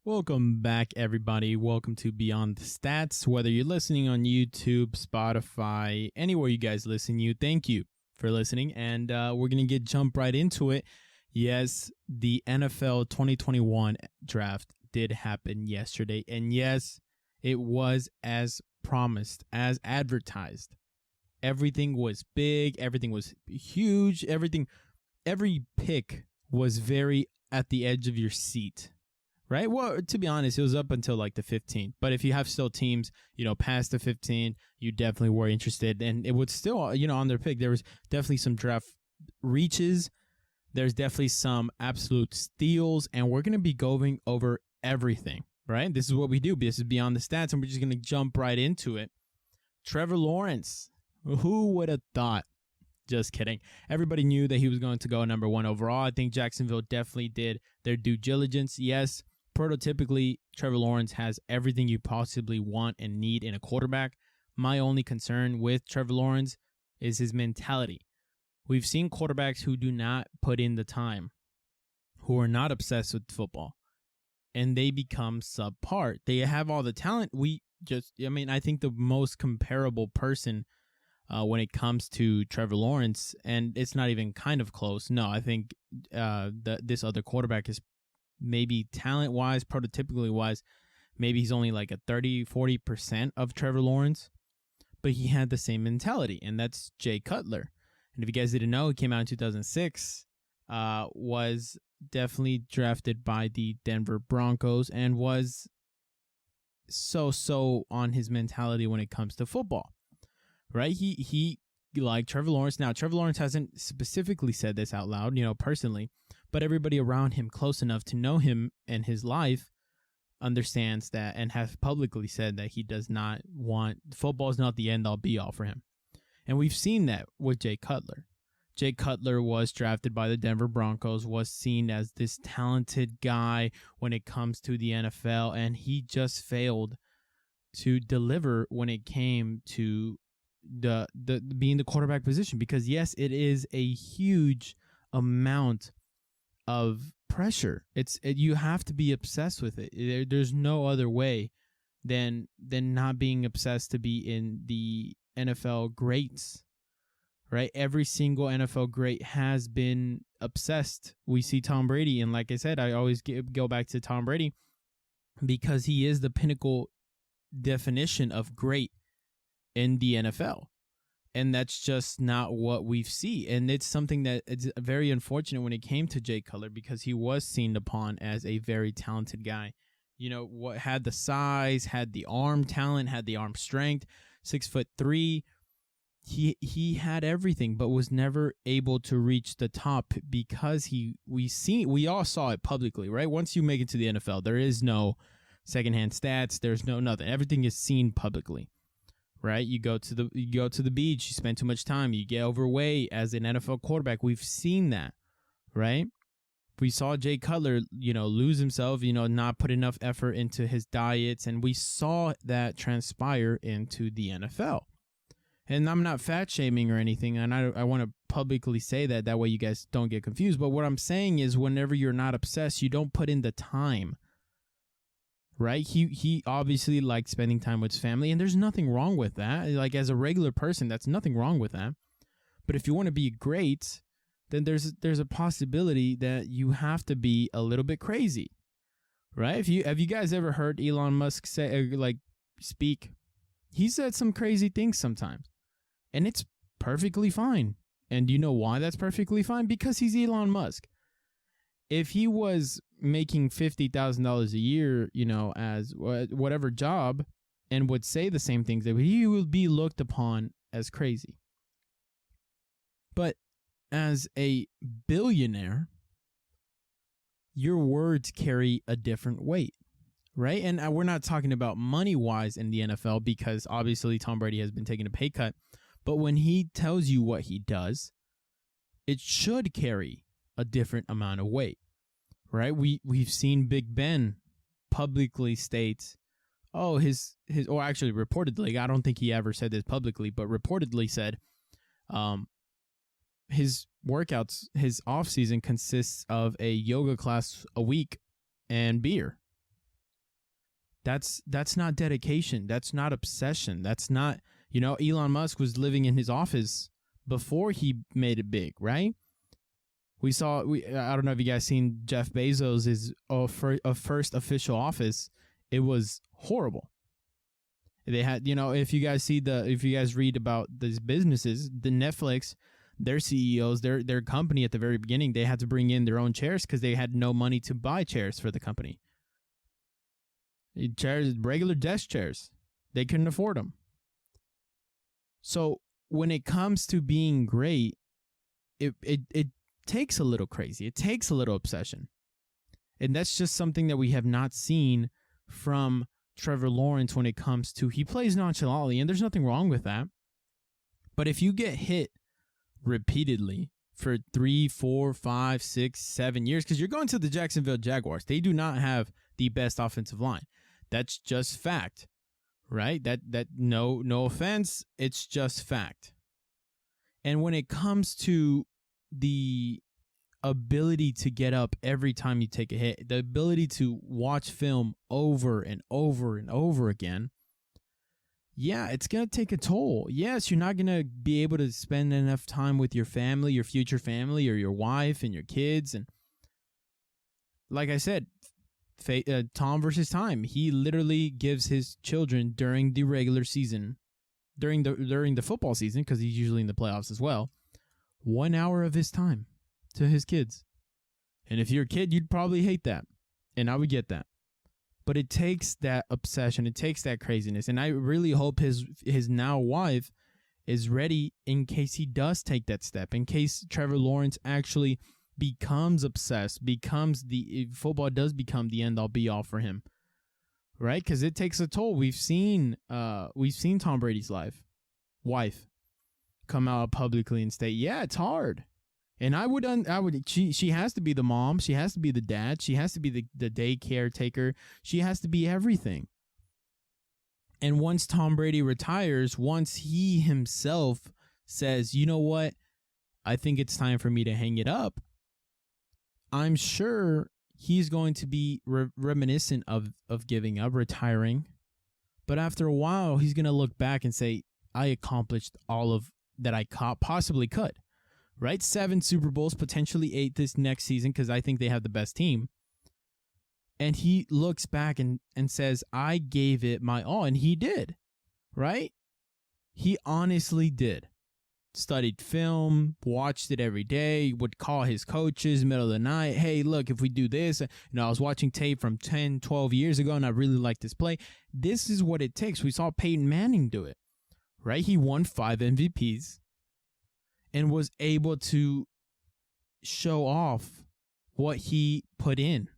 Welcome back, everybody. Welcome to Beyond the Stats. Whether you're listening on YouTube, Spotify, anywhere you guys listen, thank you for listening. And we're going to jump right into it. Yes, the NFL 2021 draft did happen yesterday. And yes, it was as promised, as advertised. Everything was big. Everything was huge. Every pick was very at the edge of your seat. Right? Well, to be honest, it was up until like the 15th. But if you have still teams, past the 15, you definitely were interested. And it would still, on their pick, there was definitely some draft reaches. There's definitely some absolute steals. And we're going to be going over everything, right? This is what we do. This is Beyond the Stats. And we're just going to jump right into it. Trevor Lawrence. Who would have thought? Just kidding. Everybody knew that he was going to go number 1 overall. I think Jacksonville definitely did their due diligence. Yes. Prototypically, Trevor Lawrence has everything you possibly want and need in a quarterback. My only concern with Trevor Lawrence is his mentality. We've seen quarterbacks who do not put in the time, who are not obsessed with football, and they become subpar. They have all the talent. I think the most comparable person when it comes to Trevor Lawrence, and it's not even kind of close. No, I think this other quarterback is maybe talent-wise, prototypically-wise, maybe he's only like a 30-40% of Trevor Lawrence, but he had the same mentality, and that's Jay Cutler. And if you guys didn't know, he came out in 2006, was definitely drafted by the Denver Broncos, and was so on his mentality when it comes to football, right? He like Trevor Lawrence. Now, Trevor Lawrence hasn't specifically said this out loud, personally, but everybody around him close enough to know him and his life understands that and has publicly said that he does not want football is not the end all be all for him. And we've seen that with Jay Cutler. Jay Cutler was drafted by the Denver Broncos, was seen as this talented guy when it comes to the NFL, and he just failed to deliver when it came to the being the quarterback position, because yes, it is a huge amount of pressure. You have to be obsessed with it. There's no other way than not being obsessed to be in the NFL greats, right? Every single NFL great has been obsessed. We see Tom Brady, and like I said, I always go back to Tom Brady because he is the pinnacle definition of great in the NFL. And that's just not what we see. And it's something that it's very unfortunate when it came to Jay Cutler, because he was seen upon as a very talented guy. What had the size, had the arm talent, had the arm strength, 6'3". He had everything, but was never able to reach the top because we all saw it publicly, right? Once you make it to the NFL, there is no secondhand stats. There's no nothing. Everything is seen publicly. Right, you go to the beach, you spend too much time, you get overweight as an NFL quarterback. We've seen that, right? We saw Jay Cutler, lose himself, not put enough effort into his diets, and we saw that transpire into the NFL. And I'm not fat shaming or anything, and I want to publicly say that way you guys don't get confused. But what I'm saying is, whenever you're not obsessed, you don't put in the time. Right? He obviously liked spending time with his family, and there's nothing wrong with that. Like, as a regular person, that's nothing wrong with that. But if you want to be great, then there's a possibility that you have to be a little bit crazy. Right? Have you guys ever heard Elon Musk speak? He said some crazy things sometimes. And it's perfectly fine. And you know why that's perfectly fine? Because he's Elon Musk. If he was making $50,000 a year, as whatever job, and would say the same things, that he would be looked upon as crazy. But as a billionaire, your words carry a different weight, right? And we're not talking about money-wise in the NFL, because obviously Tom Brady has been taking a pay cut. But when he tells you what he does, it should carry a different amount of weight, right? We've seen Big Ben publicly state, or actually reportedly, I don't think he ever said this publicly, but reportedly said, his workouts, his off season consists of a yoga class a week and beer. That's not dedication. That's not obsession. That's not, Elon Musk was living in his office before he made it big, right? I don't know if you guys seen Jeff Bezos' first official office. It was horrible. They had, if you guys read about these businesses, the Netflix, their CEOs, their company at the very beginning, they had to bring in their own chairs because they had no money to buy chairs for the company. Chairs, regular desk chairs, they couldn't afford them. So when it comes to being great, it takes a little crazy. It takes a little obsession. And that's just something that we have not seen from Trevor Lawrence when it comes to, he plays nonchalantly, and there's nothing wrong with that. But if you get hit repeatedly for 3, 4, 5, 6, 7 years, because you're going to the Jacksonville Jaguars, they do not have the best offensive line. That's just fact, right? That no offense, it's just fact. And when it comes to the ability to get up every time you take a hit, the ability to watch film over and over and over again, yeah, it's going to take a toll. Yes, you're not going to be able to spend enough time with your family, your future family, or your wife and your kids. And like I said, Tom versus time. He literally gives his children during the regular season, during the football season, because he's usually in the playoffs as well, 1 hour of his time to his kids. And if you're a kid, you'd probably hate that. And I would get that. But it takes that obsession. It takes that craziness. And I really hope his now wife is ready in case he does take that step, in case Trevor Lawrence actually becomes obsessed, football does become the end all be all for him, right? Because it takes a toll. We've seen Tom Brady's wife come out publicly and state, yeah, it's hard. And she has to be the mom, she has to be the dad, she has to be the daycare taker, she has to be everything. And once Tom Brady retires, once he himself says, you know what, I think it's time for me to hang it up, I'm sure he's going to be reminiscent of giving up, retiring. But after a while, he's going to look back and say, I accomplished all of that I possibly could. Right? 7 Super Bowls, potentially 8 this next season, because I think they have the best team. And he looks back and says, I gave it my all. And he did. Right? He honestly did. Studied film, watched it every day, would call his coaches middle of the night. Hey, look, if we do this, I was watching tape from 10, 12 years ago, and I really like this play. This is what it takes. We saw Peyton Manning do it, right? He won 5 MVPs and was able to show off what he put in.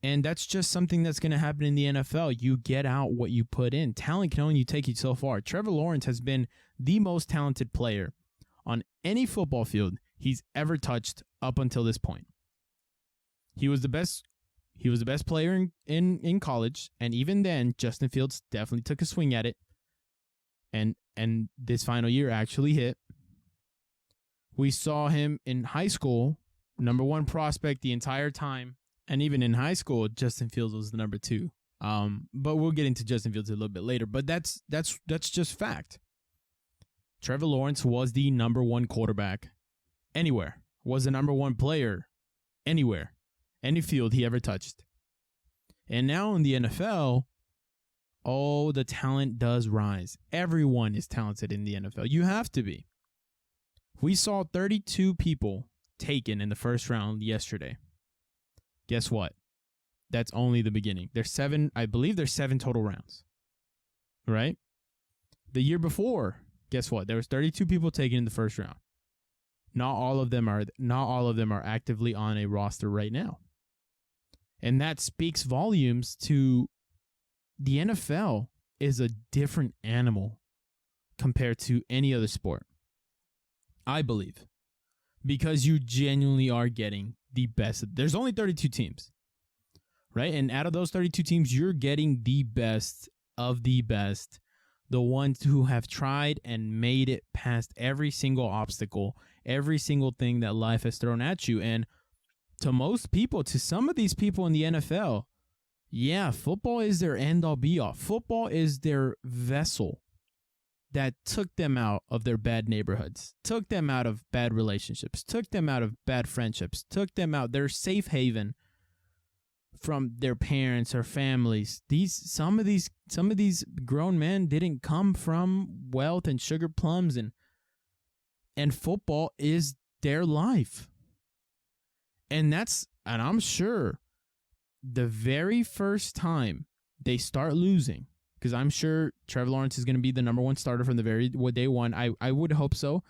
And that's just something that's going to happen in the NFL. You get out what you put in. Talent can only take you so far. Trevor Lawrence has been the most talented player on any football field he's ever touched up until this point. He was the best player in college, and even then, Justin Fields definitely took a swing at it. And this final year actually hit. We saw him in high school, number 1 prospect the entire time. And even in high school, Justin Fields was the number 2. But we'll get into Justin Fields a little bit later. But that's just fact. Trevor Lawrence was the number 1 quarterback anywhere. Was the number 1 player anywhere. Any field he ever touched. And now in the NFL, the talent does rise. Everyone is talented in the NFL. You have to be. We saw 32 people taken in the first round yesterday. Guess what? That's only the beginning. I believe there's 7 total rounds. Right? The year before, guess what? There was 32 people taken in the first round. Not all of them are actively on a roster right now. And that speaks volumes to the NFL is a different animal compared to any other sport. I believe. Because you genuinely are getting the best. There's only 32 teams, right? And out of those 32 teams, you're getting the best of the best, the ones who have tried and made it past every single obstacle, every single thing that life has thrown at you. And to most people, to some of these people in the NFL, Yeah, football is their end-all be-all. Football is their vessel that took them out of their bad neighborhoods, took them out of bad relationships, took them out of bad friendships, took them out their safe haven from their parents or families. Some of these grown men didn't come from wealth and sugar plums, and football is their life. And I'm sure the very first time they start losing, because I'm sure Trevor Lawrence is going to be the number one starter from the very day one. I would hope so,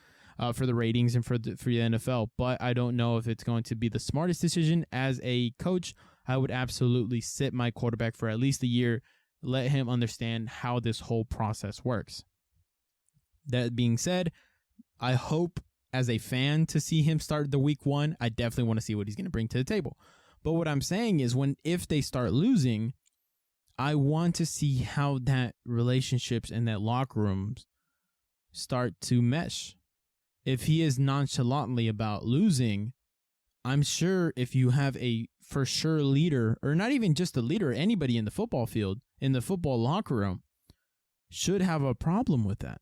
for the ratings and for the NFL. But I don't know if it's going to be the smartest decision. As a coach, I would absolutely sit my quarterback for at least a year, let him understand how this whole process works. That being said, I hope as a fan to see him start the week one. I definitely want to see what he's going to bring to the table. But what I'm saying is if they start losing, I want to see how that relationships and that locker rooms start to mesh. If he is nonchalantly about losing, I'm sure if you have a for sure leader, or not even just a leader, anybody in the football field, in the football locker room, should have a problem with that.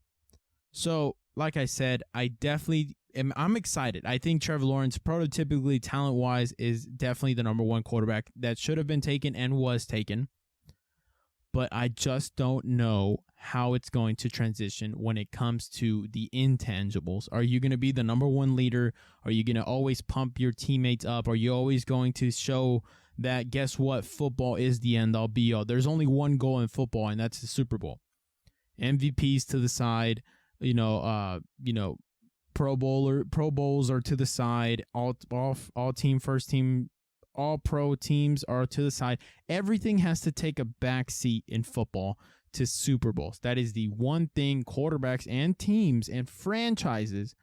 So, like I said, I'm excited. I think Trevor Lawrence, prototypically talent-wise, is definitely the number one quarterback that should have been taken and was taken. But I just don't know how it's going to transition when it comes to the intangibles. Are you going to be the number one leader? Are you going to always pump your teammates up? Are you always going to show that, guess what, football is the end-all be-all? There's only one goal in football, and that's the Super Bowl. MVPs to the side, Pro Bowls are to the side, all team, first team, all pro teams are to the side. Everything has to take a back seat in football to Super Bowls. That is the one thing quarterbacks and teams and franchises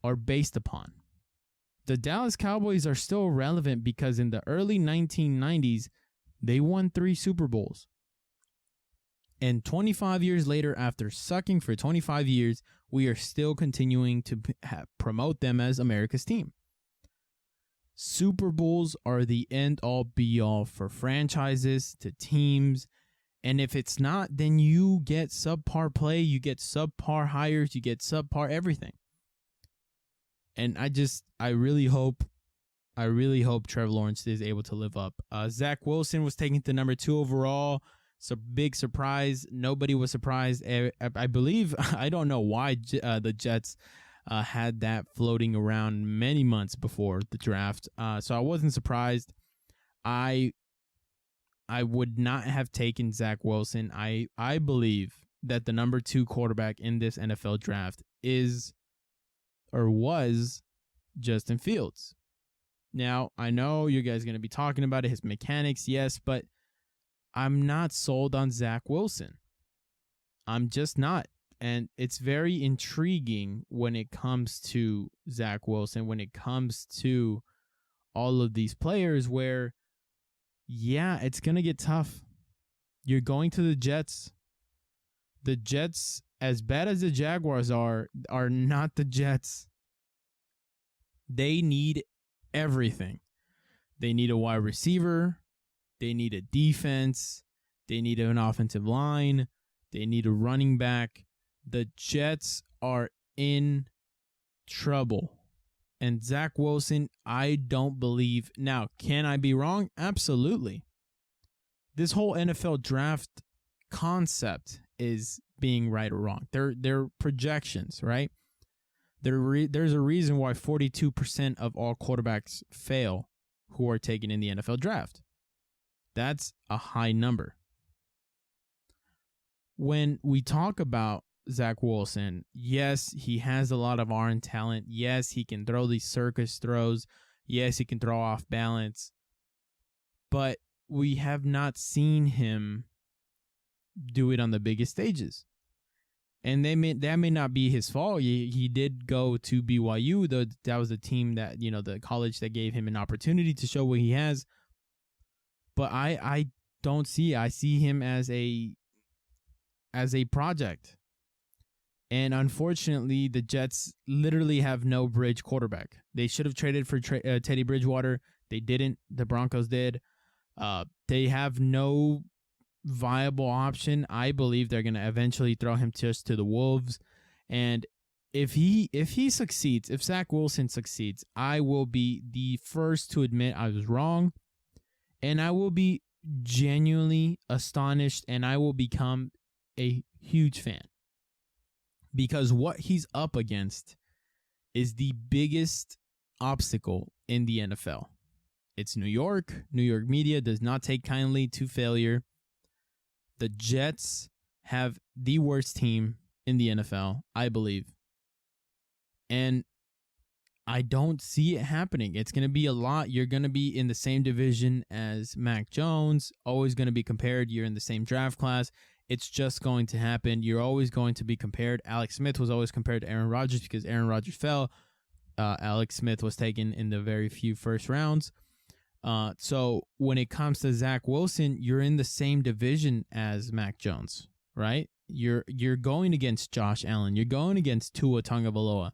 are based upon. The Dallas Cowboys are still relevant because in the early 1990s, they won 3 Super Bowls. And 25 years later, after sucking for 25 years, we are still continuing to promote them as America's team. Super Bowls are the end-all be-all for franchises, to teams, and if it's not, then you get subpar play, you get subpar hires, you get subpar everything. And I really hope Trevor Lawrence is able to live up. Zack Wilson was taken to number 2 overall. It's a big surprise. Nobody was surprised. I believe, I don't know why the Jets had that floating around many months before the draft. So I wasn't surprised. I would not have taken Zack Wilson. I believe that the number 2 quarterback in this NFL draft is or was Justin Fields. Now, I know you guys are going to be talking about it, his mechanics, yes, but I'm not sold on Zack Wilson. I'm just not. And it's very intriguing when it comes to Zack Wilson, when it comes to all of these players where, yeah, it's going to get tough. You're going to the Jets. The Jets, as bad as the Jaguars are not the Jets. They need everything. They need a wide receiver. They need a defense. They need an offensive line. They need a running back. The Jets are in trouble. And Zack Wilson, I don't believe. Now, can I be wrong? Absolutely. This whole NFL draft concept is being right or wrong. They're projections, right? There's a reason why 42% of all quarterbacks fail who are taken in the NFL draft. That's a high number. When we talk about Zack Wilson, yes, he has a lot of arm talent. Yes, he can throw these circus throws. Yes, he can throw off balance. But we have not seen him do it on the biggest stages. And that may not be his fault. He did go to BYU. That was the team that, the college that gave him an opportunity to show what he has. But I don't see. I see him as a project. And unfortunately, the Jets literally have no bridge quarterback. They should have traded for Teddy Bridgewater. They didn't. The Broncos did. They have no viable option. I believe they're going to eventually throw him just to the wolves. And if he succeeds, if Zack Wilson succeeds, I will be the first to admit I was wrong. And I will be genuinely astonished, and I will become a huge fan. Because what he's up against is the biggest obstacle in the NFL. It's New York. New York media does not take kindly to failure. The Jets have the worst team in the NFL, I believe. And I don't see it happening. It's going to be a lot. You're going to be in the same division as Mack Jones, always going to be compared. You're in the same draft class. It's just going to happen. You're always going to be compared. Alex Smith was always compared to Aaron Rodgers because Aaron Rodgers fell. Alex Smith was taken in the very few first rounds. So when it comes to Zack Wilson, you're in the same division as Mack Jones, right? You're going against Josh Allen. You're going against Tua Tagovailoa.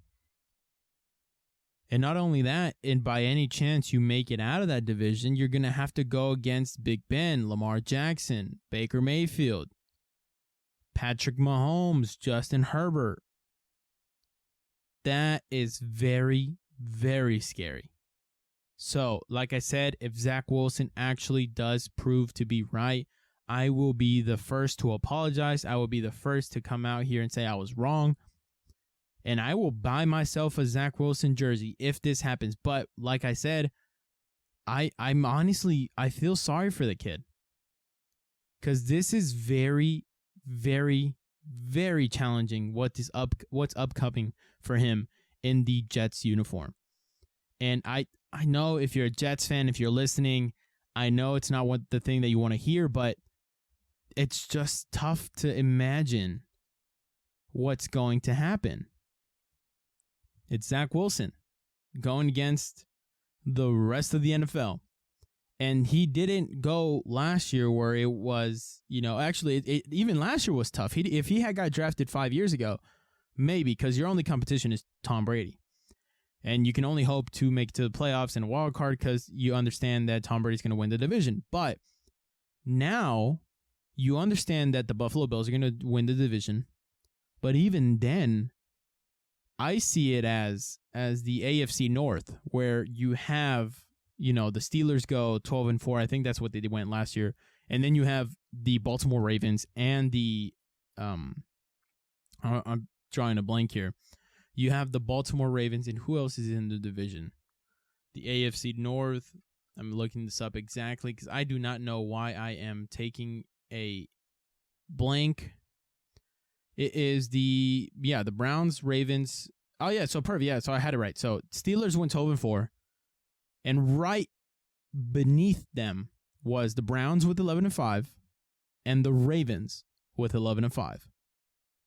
And not only that, and by any chance you make it out of that division, you're going to have to go against Big Ben, Lamar Jackson, Baker Mayfield, Patrick Mahomes, Justin Herbert. That is very, very scary. So, like I said, if Zack Wilson actually does prove to be right, I will be the first to apologize. I will be the first to come out here and say I was wrong. And I will buy myself a Zack Wilson jersey if this happens. But like I said, I'm honestly, I feel sorry for the kid. Because this is very, very, very challenging what's upcoming for him in the Jets uniform. And I know if you're a Jets fan, if you're listening, I know it's not the thing that you want to hear, but it's just tough to imagine what's going to happen. It's Zack Wilson going against the rest of the NFL. And he didn't go last year where it was, actually, even last year was tough. If he had got drafted 5 years ago, maybe, because your only competition is Tom Brady. And you can only hope to make it to the playoffs and a wild card because you understand that Tom Brady's going to win the division. But now you understand that the Buffalo Bills are going to win the division. But even then, I see it as the AFC North, where you have, the Steelers go 12-4. I think that's what they went last year. And then you have the Baltimore Ravens and the I'm drawing a blank here. You have the Baltimore Ravens, and who else is in the division? The AFC North. I'm looking this up exactly because I do not know why I am taking a blank. It is the Browns, Ravens. Oh, yeah, so perfect. Yeah, so I had it right. So Steelers went 12-4, and right beneath them was the Browns with 11-5 and the Ravens with 11-5.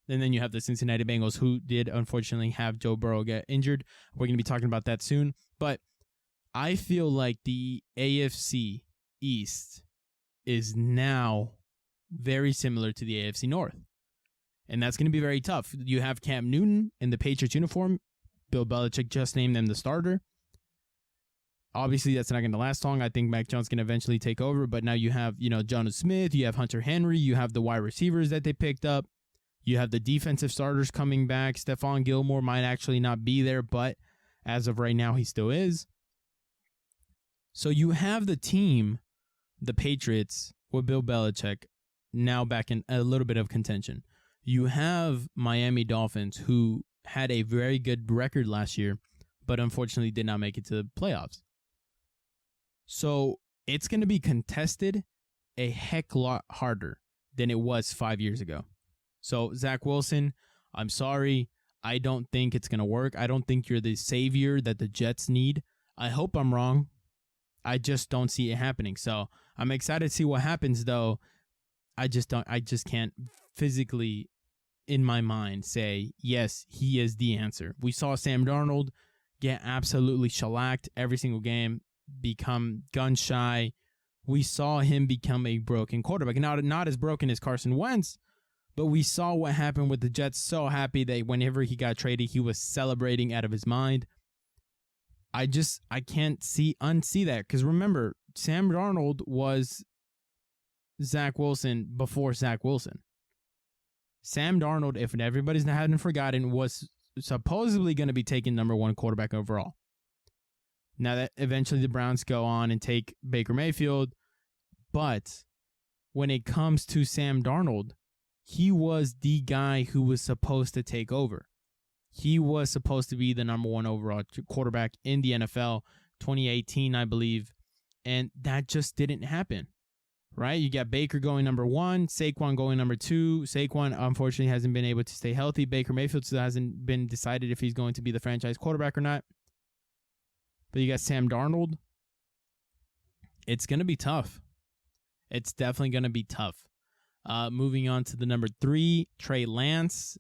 And then you have the Cincinnati Bengals, who did unfortunately have Joe Burrow get injured. We're going to be talking about that soon. But I feel like the AFC East is now very similar to the AFC North. And that's going to be very tough. You have Cam Newton in the Patriots uniform. Bill Belichick just named them the starter. Obviously, that's not going to last long. I think Mack Jones can eventually take over. But now you have, Jonnu Smith. You have Hunter Henry. You have the wide receivers that they picked up. You have the defensive starters coming back. Stephon Gilmore might actually not be there, but as of right now, he still is. So you have the team, the Patriots, with Bill Belichick, now back in a little bit of contention. You have Miami Dolphins, who had a very good record last year, but unfortunately did not make it to the playoffs. So it's going to be contested a heck lot harder than it was 5 years ago. So, Zack Wilson, I'm sorry. I don't think it's going to work. I don't think you're the savior that the Jets need. I hope I'm wrong. I just don't see it happening. So, I'm excited to see what happens, though. I just can't physically, in my mind, say, yes, he is the answer. We saw Sam Darnold get absolutely shellacked every single game, become gun-shy. We saw him become a broken quarterback. Not as broken as Carson Wentz, but we saw what happened with the Jets. So happy that whenever he got traded, he was celebrating out of his mind. I can't unsee that. Because remember, Sam Darnold was Zack Wilson before Zack Wilson. Sam Darnold, if everybody's hadn't forgotten, was supposedly going to be taken number 1 quarterback overall. Now that eventually the Browns go on and take Baker Mayfield, but when it comes to Sam Darnold, he was the guy who was supposed to take over. He was supposed to be the number 1 overall quarterback in the NFL, 2018, I believe, and that just didn't happen, right? You got Baker going number 1, Saquon going number 2. Saquon, unfortunately, hasn't been able to stay healthy. Baker Mayfield still hasn't been decided if he's going to be the franchise quarterback or not. But you got Sam Darnold. It's going to be tough. It's definitely going to be tough. Moving on to the number 3, Trey Lance.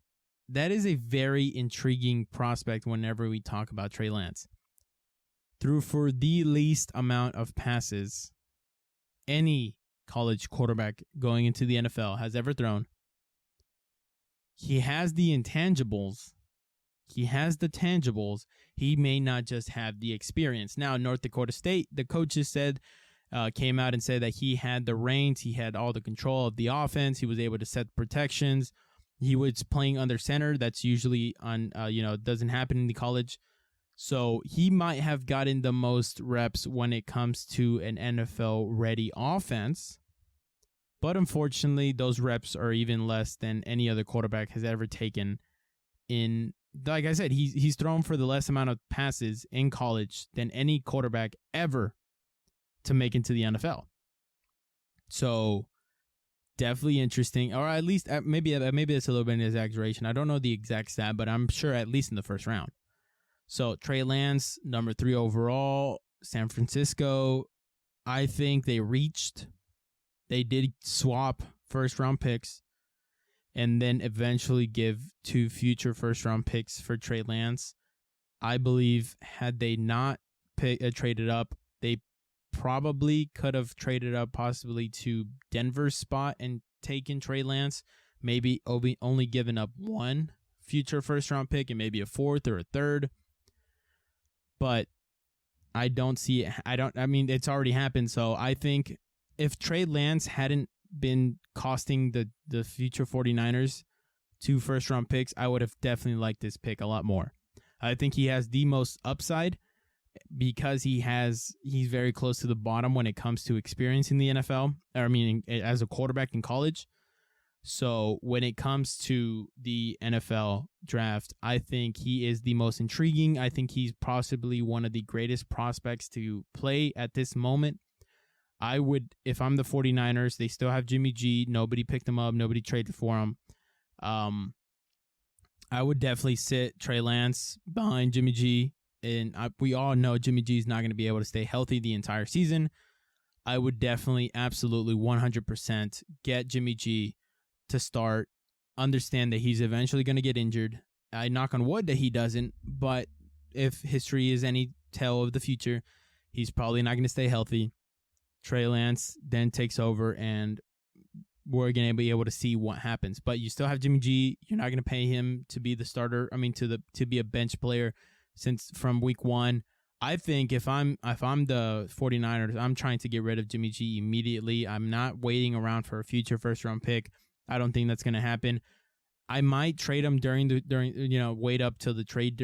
That is a very intriguing prospect whenever we talk about Trey Lance. Threw for the least amount of passes any college quarterback going into the NFL has ever thrown. He has the intangibles. He has the tangibles. He may not just have the experience. Now, North Dakota State, the coaches came out and said that he had the reins. He had all the control of the offense. He was able to set protections. He was playing under center. That's usually doesn't happen in the college. So he might have gotten the most reps when it comes to an NFL-ready offense. But unfortunately, those reps are even less than any other quarterback has ever taken in. Like I said, he's thrown for the less amount of passes in college than any quarterback ever to make into the NFL. So definitely interesting, or at least maybe it's a little bit of an exaggeration. I don't know the exact stat, but I'm sure at least in the first round. So Trey Lance, number 3 overall, San Francisco. I think they did swap first round picks and then eventually give 2 future first round picks for Trey Lance. I believe had they not traded up, they probably could have traded up possibly to Denver's spot and taken Trey Lance, maybe only given up 1 future first round pick and maybe a 4th or a 3rd. But I don't see it. It's already happened. So I think if Trey Lance hadn't been costing the future 49ers 2 first round picks, I would have definitely liked this pick a lot more. I think he has the most upside because he's very close to the bottom when it comes to experience in the NFL. As a quarterback in college. So when it comes to the NFL draft, I think he is the most intriguing. I think he's possibly one of the greatest prospects to play at this moment. I would, if I'm the 49ers, they still have Jimmy G. Nobody picked him up. Nobody traded for him. I would definitely sit Trey Lance behind Jimmy G. And we all know Jimmy G is not going to be able to stay healthy the entire season. I would definitely, absolutely, 100% get Jimmy G to start. Understand that he's eventually going to get injured. I knock on wood that he doesn't, but if history is any tell of the future, he's probably not going to stay healthy. Trey Lance then takes over, and we're going to be able to see what happens. But you still have Jimmy G. You're not going to pay him to be the starter. To be a bench player since from week 1. I think if I'm the 49ers, I'm trying to get rid of Jimmy G immediately. I'm not waiting around for a future first round pick. I don't think that's going to happen. I might trade him wait up till the trade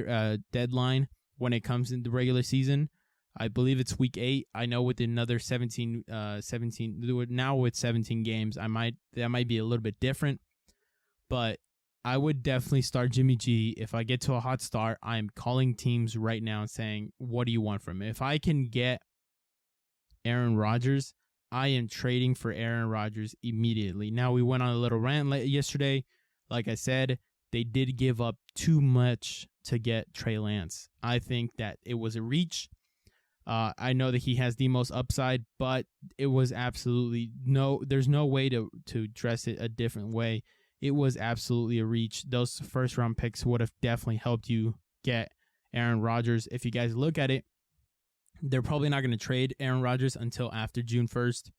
deadline when it comes in the regular season. I believe it's week 8. I know with another 17 now with 17 games, that might be a little bit different. But I would definitely start Jimmy G. If I get to a hot start, I'm calling teams right now and saying, what do you want from me? If I can get Aaron Rodgers, I am trading for Aaron Rodgers immediately. Now, we went on a little rant yesterday. Like I said, they did give up too much to get Trey Lance. I think that it was a reach. I know that he has the most upside, but it was absolutely there's no way to dress it a different way. It was absolutely a reach. Those first round picks would have definitely helped you get Aaron Rodgers. If you guys look at it, they're probably not going to trade Aaron Rodgers until after June 1st.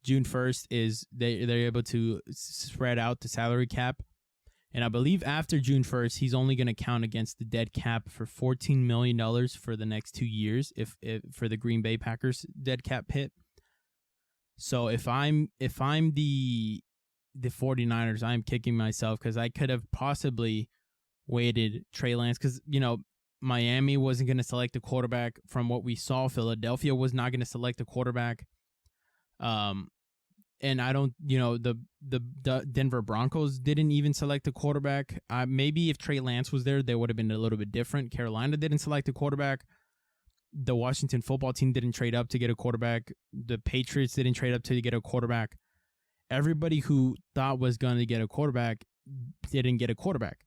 June 1st is they're able to spread out the salary cap And I believe after June 1st, he's only going to count against the dead cap for $14 million for the next 2 years if for the Green Bay Packers dead cap hit. So if I'm the 49ers, I'm kicking myself because I could have possibly waited Trey Lance because, Miami wasn't going to select a quarterback from what we saw. Philadelphia was not going to select a quarterback. And I don't, the Denver Broncos didn't even select a quarterback. Maybe if Trey Lance was there, they would have been a little bit different. Carolina didn't select a quarterback. The Washington football team didn't trade up to get a quarterback. The Patriots didn't trade up to get a quarterback. Everybody who thought was going to get a quarterback didn't get a quarterback.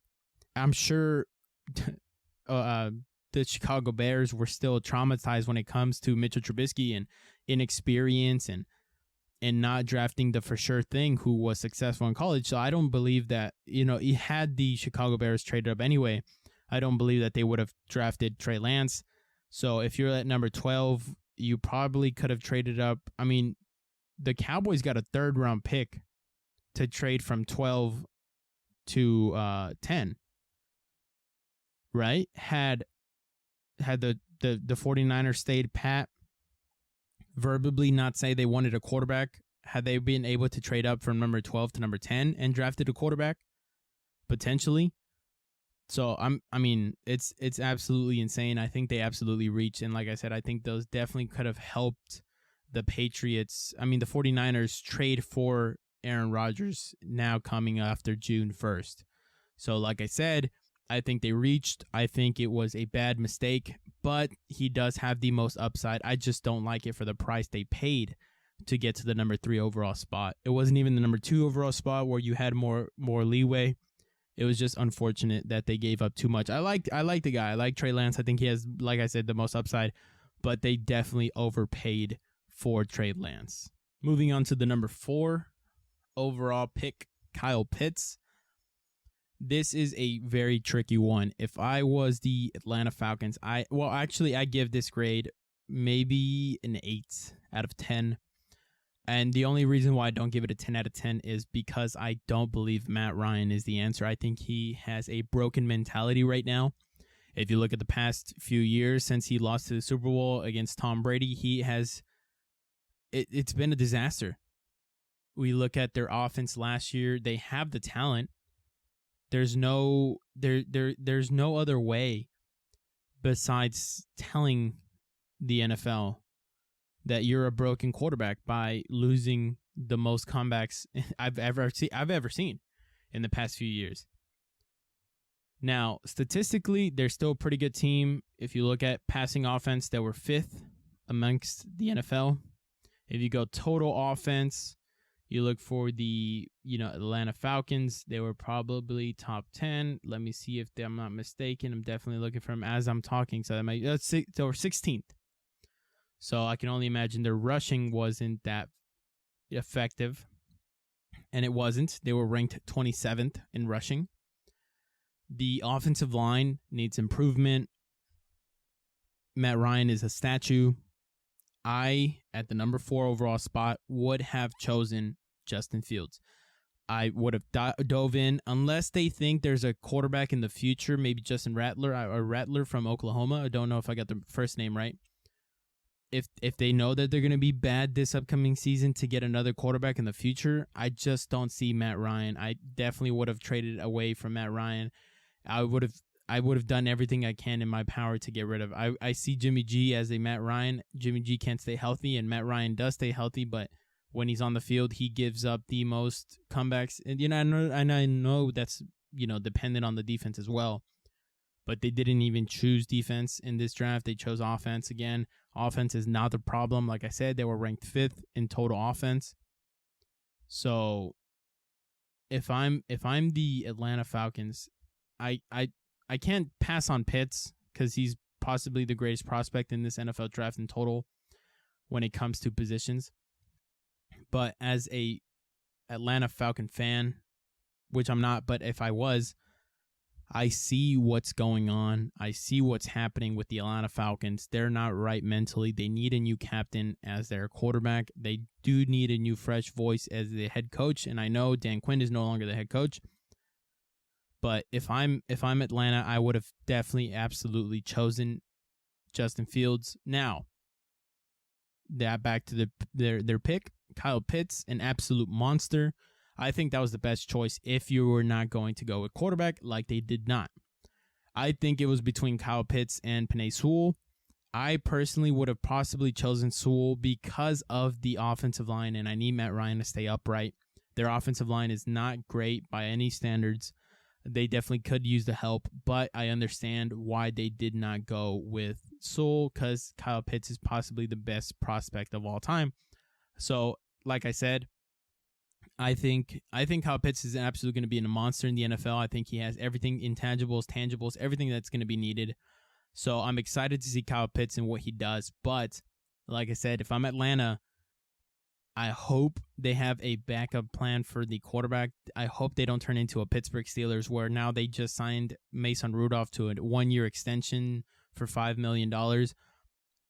I'm sure the Chicago Bears were still traumatized when it comes to Mitchell Trubisky and inexperience and not drafting the for sure thing who was successful in college. So I don't believe that, had the Chicago Bears traded up anyway, I don't believe that they would have drafted Trey Lance. So if you're at number 12, you probably could have traded up. I mean, the Cowboys got a 3rd round pick to trade from 12 to 10, right? Had the 49ers stayed pat, verbally not say they wanted a quarterback, had they been able to trade up from number 12 to number 10 and drafted a quarterback, potentially. So it's absolutely insane. I think they absolutely reached. And like I said, I think those definitely could have helped the Patriots. I mean, the 49ers trade for Aaron Rodgers now coming after June 1st. So like I said, I think they reached. I think it was a bad mistake, but he does have the most upside. I just don't like it for the price they paid to get to the number 3 overall spot. It wasn't even the number 2 overall spot where you had more leeway. It was just unfortunate that they gave up too much. I like the guy. I like Trey Lance. I think he has, like I said, the most upside, but they definitely overpaid for Trey Lance. Moving on to the number 4 overall pick, Kyle Pitts. This is a very tricky one. If I was the Atlanta Falcons, I give this grade maybe an 8 out of 10. And the only reason why I don't give it a 10 out of 10 is because I don't believe Matt Ryan is the answer. I think he has a broken mentality right now. If you look at the past few years since he lost to the Super Bowl against Tom Brady, it's been a disaster. We look at their offense last year. They have the talent. There's no other way besides telling the NFL that you're a broken quarterback by losing the most comebacks I've ever seen in the past few years. Now, statistically, they're still a pretty good team. If you look at passing offense, they were 5th amongst the NFL. If you go total offense, you look for the Atlanta Falcons, they were probably top 10. Let me see if I'm not mistaken. I'm definitely looking for them as I'm talking. So they were 16th. So I can only imagine their rushing wasn't that effective. And it wasn't. They were ranked 27th in rushing. The offensive line needs improvement. Matt Ryan is a statue. I, at the number 4 overall spot, would have chosen Justin Fields. I would have dove in, unless they think there's a quarterback in the future, maybe Justin Rattler or Rattler from Oklahoma. I don't know if I got the first name right. If they know that they're going to be bad this upcoming season to get another quarterback in the future, I just don't see Matt Ryan. I definitely would have traded away from Matt Ryan. I would have done everything I can in my power to get rid of. I see Jimmy G as a Matt Ryan. Jimmy G can't stay healthy, and Matt Ryan does stay healthy, but when he's on the field, he gives up the most comebacks. And I know that's dependent on the defense as well. But they didn't even choose defense in this draft. They chose offense again. Offense is not the problem. Like I said, they were ranked 5th in total offense. So if I'm the Atlanta Falcons, I can't pass on Pitts because he's possibly the greatest prospect in this NFL draft in total when it comes to positions. But as a Atlanta Falcon fan, which I'm not, but if I was, I see what's going on. I see what's happening with the Atlanta Falcons. They're not right mentally. They need a new captain as their quarterback. They do need a new fresh voice as the head coach. And I know Dan Quinn is no longer the head coach. But if I'm Atlanta, I would have definitely absolutely chosen Justin Fields. Now, that back to their pick, Kyle Pitts, an absolute monster. I think that was the best choice if you were not going to go with quarterback like they did not. I think it was between Kyle Pitts and Penne Sewell. I personally would have possibly chosen Sewell because of the offensive line, and I need Matt Ryan to stay upright. Their offensive line is not great by any standards. They definitely could use the help, but I understand why they did not go with Sewell because Kyle Pitts is possibly the best prospect of all time. So, like I said, I think Kyle Pitts is absolutely going to be a monster in the NFL. I think he has everything, intangibles, tangibles, everything that's going to be needed. So I'm excited to see Kyle Pitts and what he does. But like I said, if I'm Atlanta, I hope they have a backup plan for the quarterback. I hope they don't turn into a Pittsburgh Steelers where now they just signed Mason Rudolph to a 1-year extension for $5 million.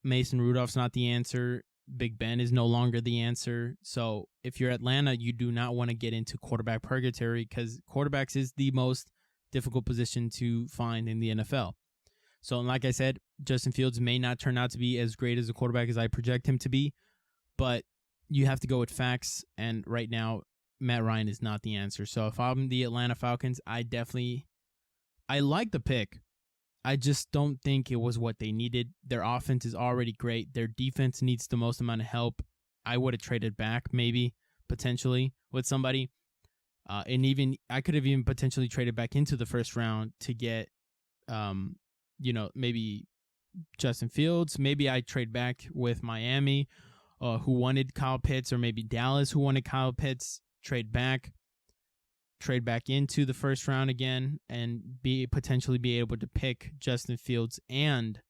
Mason Rudolph's not the answer. Big Ben is no longer the answer. So if you're Atlanta, you do not want to get into quarterback purgatory because quarterbacks is the most difficult position to find in the NFL. So like I said, Justin Fields may not turn out to be as great as a quarterback as I project him to be, but you have to go with facts, and right now, Matt Ryan is not the answer. So if I'm the Atlanta Falcons, I like the pick. I just don't think it was what they needed. Their offense is already great. Their defense needs the most amount of help. I would have traded back, maybe, potentially, with somebody. And even I could have even potentially traded back into the first round to get, maybe Justin Fields. Maybe I trade back with Miami, who wanted Kyle Pitts, or maybe Dallas, who wanted Kyle Pitts. Trade back into the first round again, and potentially be able to pick Justin Fields and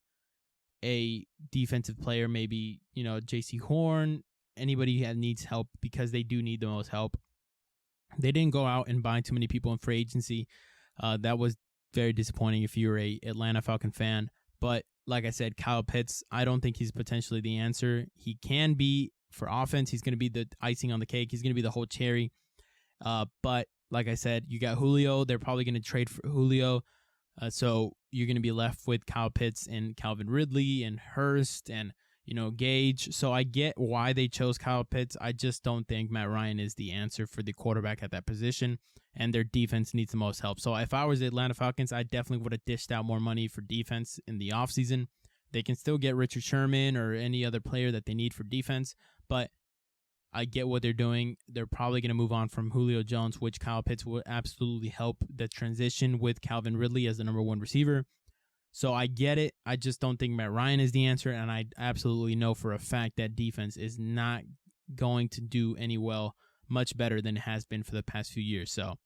a defensive player, maybe J.C. Horn, anybody that needs help, because they do need the most help. They didn't go out and buy too many people in free agency. That was very disappointing if you're a Atlanta Falcon fan. But like I said, Kyle Pitts, I don't think he's potentially the answer. He can be for offense. He's going to be the icing on the cake. He's going to be the whole cherry. But like I said, you got Julio. They're probably going to trade for Julio. So you're going to be left with Kyle Pitts and Calvin Ridley and Hurst and, Gage. So I get why they chose Kyle Pitts. I just don't think Matt Ryan is the answer for the quarterback at that position, and their defense needs the most help. So if I was the Atlanta Falcons, I definitely would have dished out more money for defense in the offseason. They can still get Richard Sherman or any other player that they need for defense, but I get what they're doing. They're probably going to move on from Julio Jones, which Kyle Pitts will absolutely help the transition with Calvin Ridley as the number one receiver. So I get it. I just don't think Matt Ryan is the answer, and I absolutely know for a fact that defense is not going to do much better than it has been for the past few years. So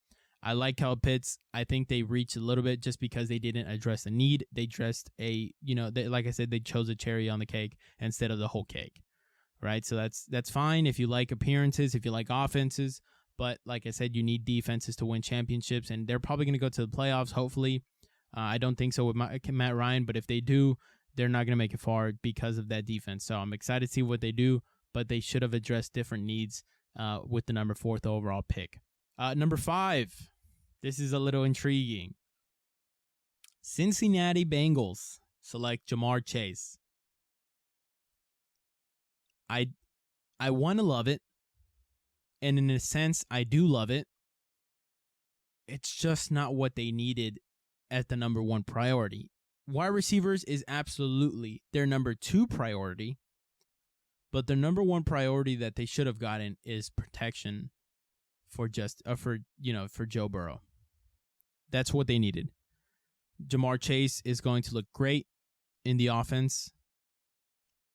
I like Kyle Pitts. I think they reached a little bit just because they didn't address a need. They addressed like I said, they chose a cherry on the cake instead of the whole cake. Right, so that's fine if you like appearances, if you like offenses, but like I said, you need defenses to win championships, and they're probably going to go to the playoffs, hopefully. I don't think so with Matt Ryan, but if they do, they're not going to make it far because of that defense. So I'm excited to see what they do, but they should have addressed different needs with the number 4th overall pick. Number 5, this is a little intriguing. Cincinnati Bengals select Jamar Chase. I want to love it, and in a sense, I do love it. It's just not what they needed at the number 1 priority. Wide receivers is absolutely their number 2 priority, but the number 1 priority that they should have gotten is protection for Joe Burrow. That's what they needed. Jamar Chase is going to look great in the offense.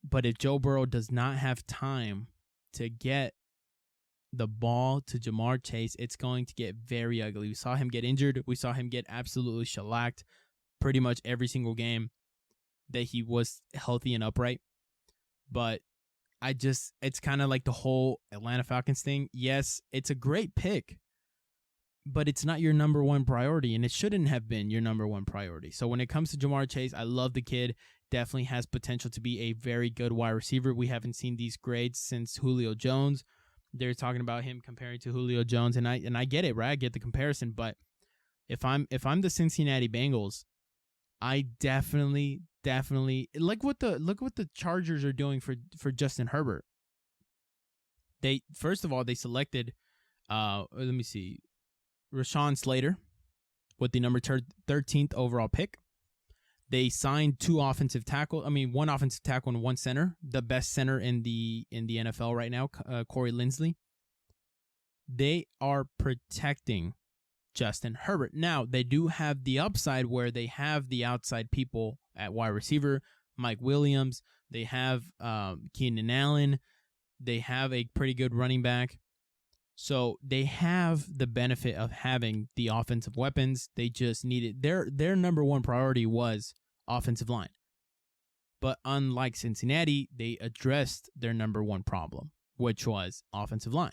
But if Joe Burrow does not have time to get the ball to Jamar Chase, it's going to get very ugly. We saw him get injured. We saw him get absolutely shellacked pretty much every single game that he was healthy and upright. But it's kind of like the whole Atlanta Falcons thing. Yes, it's a great pick, but it's not your number 1 priority, and it shouldn't have been your number 1 priority. So when it comes to Jamar Chase, I love the kid. Definitely has potential to be a very good wide receiver. We haven't seen these grades since Julio Jones. They're talking about him comparing to Julio Jones, and I get it, right? I get the comparison, but if I'm the Cincinnati Bengals, I definitely look what the Chargers are doing for Justin Herbert. They first of all they selected let me see, Rashaan Slater with the number 13th overall pick. They signed one offensive tackle and one center, the best center in the NFL right now, Corey Linsley. They are protecting Justin Herbert. Now, they do have the upside where they have the outside people at wide receiver, Mike Williams. They have Keenan Allen. They have a pretty good running back. So they have the benefit of having the offensive weapons. They just needed their number one priority was offensive line. But unlike Cincinnati, they addressed their number one problem, which was offensive line.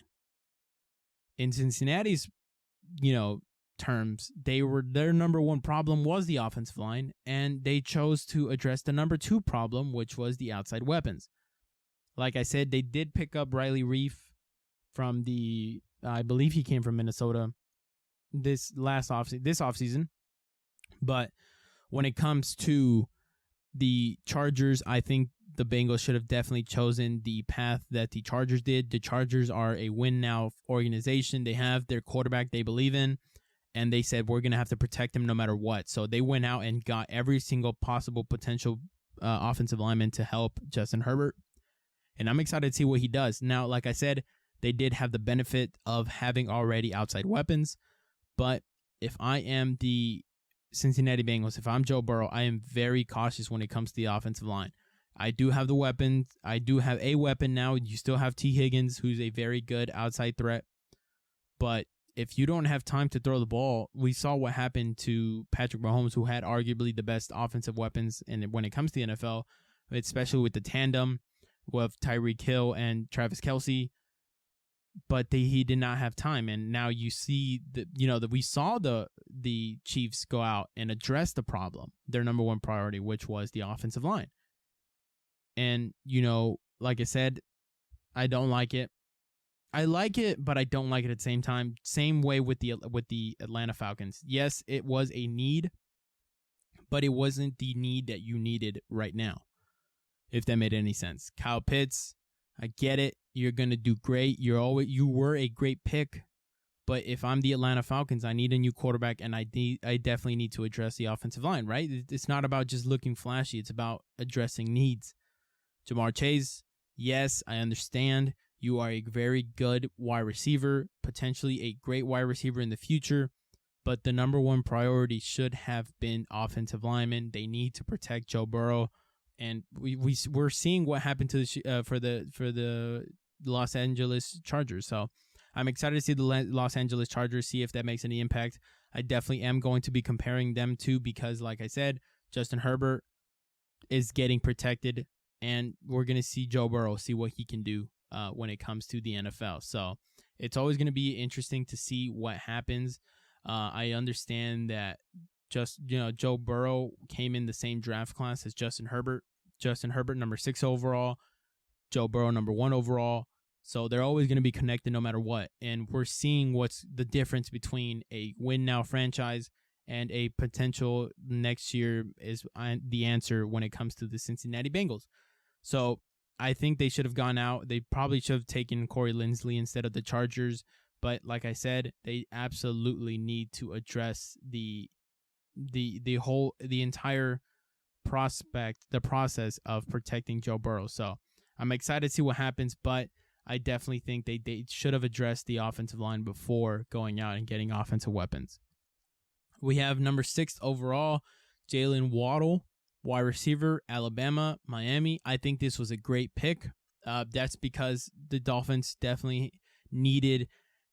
In Cincinnati's, terms, their number one problem was the offensive line, and they chose to address the number two problem, which was the outside weapons. Like I said, they did pick up Riley Reif from I believe he came from Minnesota this offseason. But when it comes to the Chargers, I think the Bengals should have definitely chosen the path that the Chargers did. The Chargers are a win-now organization. They have their quarterback they believe in, and they said, we're going to have to protect him no matter what. So they went out and got every single possible potential offensive lineman to help Justin Herbert. And I'm excited to see what he does. Now, like I said, they did have the benefit of having already outside weapons. But if I am the Cincinnati Bengals, if I'm Joe Burrow, I am very cautious when it comes to the offensive line. I do have the weapons. I do have a weapon now. You still have T. Higgins, who's a very good outside threat. But if you don't have time to throw the ball, we saw what happened to Patrick Mahomes, who had arguably the best offensive weapons when it comes to the NFL, especially with the tandem with Tyreek Hill and Travis Kelce. But he did not have time, and now you see that we saw the Chiefs go out and address the problem, their number one priority, which was the offensive line. And like I said, I don't like it. I like it, but I don't like it at the same time. Same way with the Atlanta Falcons. Yes, it was a need, but it wasn't the need that you needed right now, if that made any sense. Kyle Pitts, I get it. You're going to do great. You were a great pick. But if I'm the Atlanta Falcons, I need a new quarterback, and I definitely need to address the offensive line, right? It's not about just looking flashy. It's about addressing needs. Jamar Chase, yes, I understand. You are a very good wide receiver, potentially a great wide receiver in the future. But the number one priority should have been offensive linemen. They need to protect Joe Burrow. And we're seeing what happened to for the Los Angeles Chargers. So I'm excited to see the Los Angeles Chargers, see if that makes any impact. I definitely am going to be comparing them to, because like I said, Justin Herbert is getting protected, and we're going to see Joe Burrow, see what he can do when it comes to the NFL. So it's always going to be interesting to see what happens. I understand that Joe Burrow came in the same draft class as Justin Herbert. Justin Herbert, number 6 overall. Joe Burrow, number 1 overall. So they're always going to be connected no matter what. And we're seeing what's the difference between a win-now franchise and a potential next year is the answer when it comes to the Cincinnati Bengals. So I think they should have gone out. They probably should have taken Corey Linsley instead of the Chargers. But like I said, they absolutely need to address the entire process of protecting Joe Burrow. So I'm excited to see what happens, but I definitely think they should have addressed the offensive line before going out and getting offensive weapons. We have number 6 overall, Jalen Waddle, wide receiver, Alabama, Miami. I think this was a great pick. That's because the Dolphins definitely needed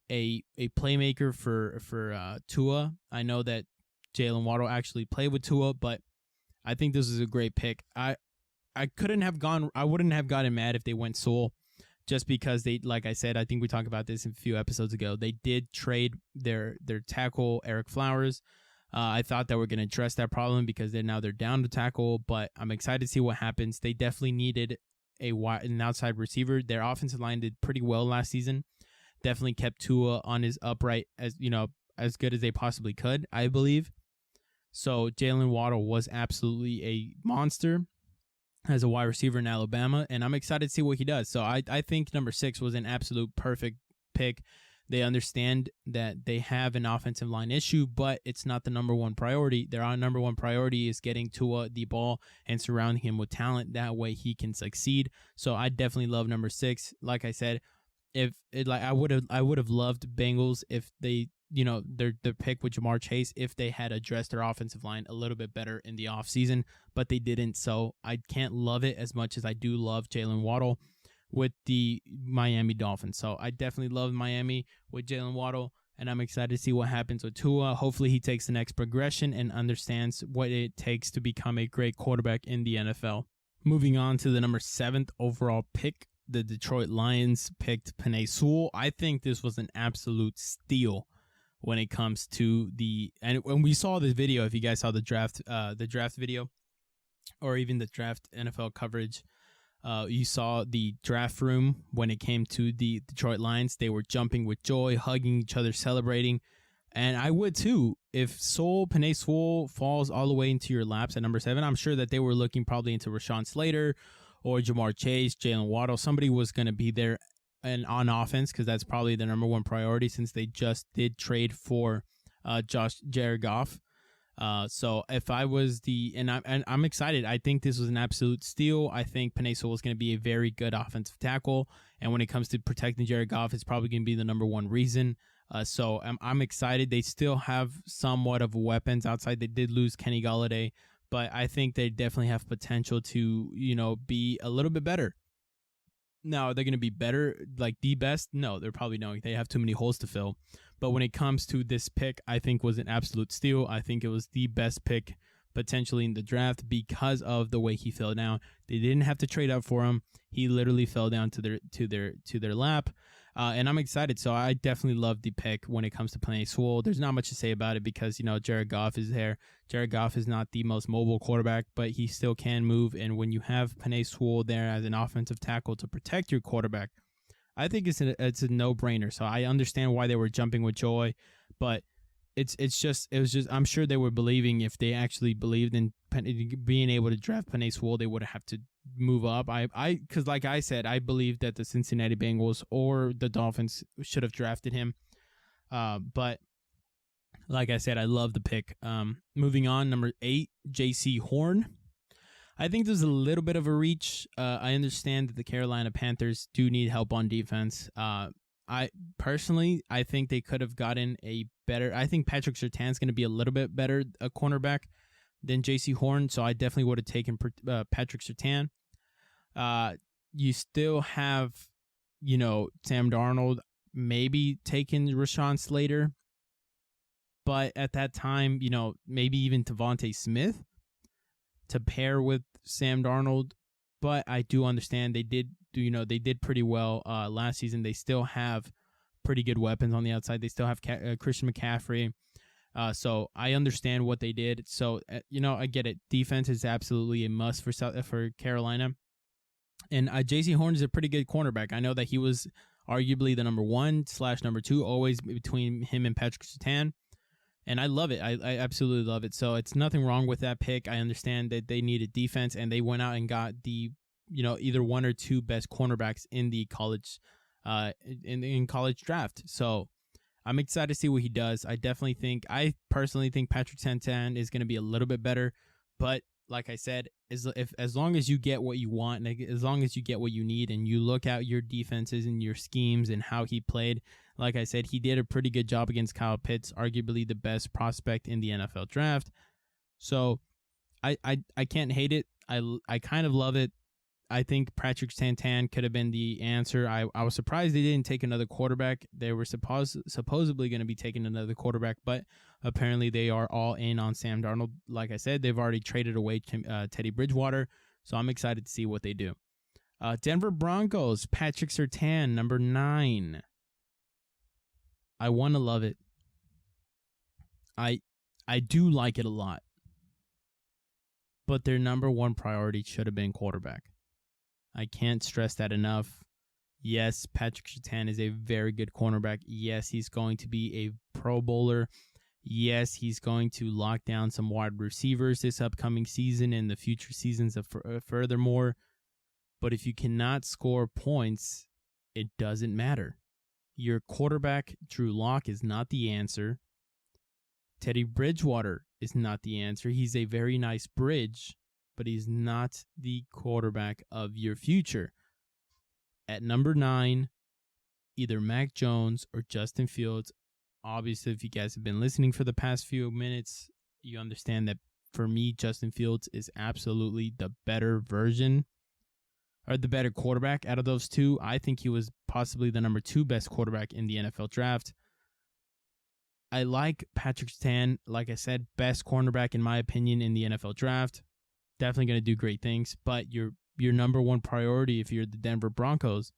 a playmaker for Tua. I know that Jalen Waddle actually played with Tua, but I think this is a great pick. I wouldn't have gotten mad if they went Sewell, just because they, like I said, I think we talked about this a few episodes ago. They did trade their tackle, Eric Flowers. I thought that we're going to address that problem because they're down to tackle, but I'm excited to see what happens. They definitely needed an outside receiver. Their offensive line did pretty well last season. Definitely kept Tua on his upright, as as good as they possibly could, I believe. So Jalen Waddle was absolutely a monster as a wide receiver in Alabama, and I'm excited to see what he does. So I think number 6 was an absolute perfect pick. They understand that they have an offensive line issue, but it's not the number one priority. Their number one priority is getting Tua the ball and surrounding him with talent. That way he can succeed. So I definitely love number 6. Like I said, I would have loved Bengals if they, their pick with Jamar Chase, if they had addressed their offensive line a little bit better in the offseason, but they didn't. So I can't love it as much as I do love Jalen Waddle with the Miami Dolphins. So I definitely love Miami with Jalen Waddle, and I'm excited to see what happens with Tua. Hopefully he takes the next progression and understands what it takes to become a great quarterback in the NFL. Moving on to the number 7th overall pick, the Detroit Lions picked Penne Sewell. I think this was an absolute steal when it comes to and when we saw this video, if you guys saw the draft video, or even the draft NFL coverage, you saw the draft room when it came to the Detroit Lions. They were jumping with joy, hugging each other, celebrating. And I would too. If Penne Sewell falls all the way into your laps at number 7, I'm sure that they were looking probably into Rashaan Slater or Jamar Chase, Jalen Waddle. Somebody was going to be there and on offense, because that's probably the number one priority since they just did trade for Jared Goff. So if I was I'm excited. I think this was an absolute steal. I think Penne Sewell is going to be a very good offensive tackle, and when it comes to protecting Jared Goff, it's probably going to be the number one reason. So I'm excited. They still have somewhat of weapons outside. They did lose Kenny Golladay, but I think they definitely have potential to be a little bit better. Now, are they going to be better, like the best? No, they're probably not. They have too many holes to fill. But when it comes to this pick, I think was an absolute steal. I think it was the best pick potentially in the draft because of the way he fell down. They didn't have to trade up for him. He literally fell down to their lap. And I'm excited. So I definitely love the pick when it comes to Penne Sewell. There's not much to say about it because, Jared Goff is there. Jared Goff is not the most mobile quarterback, but he still can move. And when you have Penne Sewell there as an offensive tackle to protect your quarterback, I think it's a no-brainer. So I understand why they were jumping with joy, but it was just I'm sure they were believing, if they actually believed in being able to draft Penne Sewell, they would have to move up. Because like I said, I believe that the Cincinnati Bengals or the Dolphins should have drafted him. But like I said, I love the pick. Moving on, number 8, J.C. Horn. I think there's a little bit of a reach. I understand that the Carolina Panthers do need help on defense. I think they could have gotten a better. I think Patrick Surtain's going to be a little bit better a cornerback than J.C. Horn, so I definitely would have taken Patrick Surtain. You still have, Sam Darnold, maybe taking Rashaan Slater, but at that time, maybe even Devontae Smith to pair with Sam Darnold. But I do understand they did pretty well last season. They still have pretty good weapons on the outside. They still have Christian McCaffrey. So I understand what they did. So, I get it. Defense is absolutely a must for Carolina. And J.C. Horn is a pretty good cornerback. I know that he was arguably the number 1/number 2, always between him and Patrick Surtain. And I love it. I absolutely love it. So it's nothing wrong with that pick. I understand that they needed defense, and they went out and got the, either one or two best cornerbacks in the college, in college draft. So I'm excited to see what he does. I personally think Patrick Surtain is going to be a little bit better, but like I said, as long as you get what you want, and as long as you get what you need, and you look at your defenses and your schemes and how he played, like I said, he did a pretty good job against Kyle Pitts, arguably the best prospect in the NFL draft. So I can't hate it. I kind of love it. I think Patrick Surtain could have been the answer. I was surprised they didn't take another quarterback. They were supposedly going to be taking another quarterback, but apparently they are all in on Sam Darnold. Like I said, they've already traded away Teddy Bridgewater, so I'm excited to see what they do. Denver Broncos, Patrick Surtain, number 9. I want to love it. I do like it a lot, but their number one priority should have been quarterback. I can't stress that enough. Yes, Patrick Surtain is a very good cornerback. Yes, he's going to be a Pro Bowler. Yes, he's going to lock down some wide receivers this upcoming season and the future seasons furthermore. But if you cannot score points, it doesn't matter. Your quarterback, Drew Lock, is not the answer. Teddy Bridgewater is not the answer. He's a very nice bridge, but he's not the quarterback of your future. At number 9, either Mack Jones or Justin Fields. Obviously, if you guys have been listening for the past few minutes, you understand that for me, Justin Fields is absolutely the better version or the better quarterback out of those two. I think he was possibly the number 2 best quarterback in the NFL draft. I like Patrick Surtain, like I said, best cornerback in my opinion in the NFL draft. Definitely going to do great things, but your number 1 priority if you're the Denver Broncos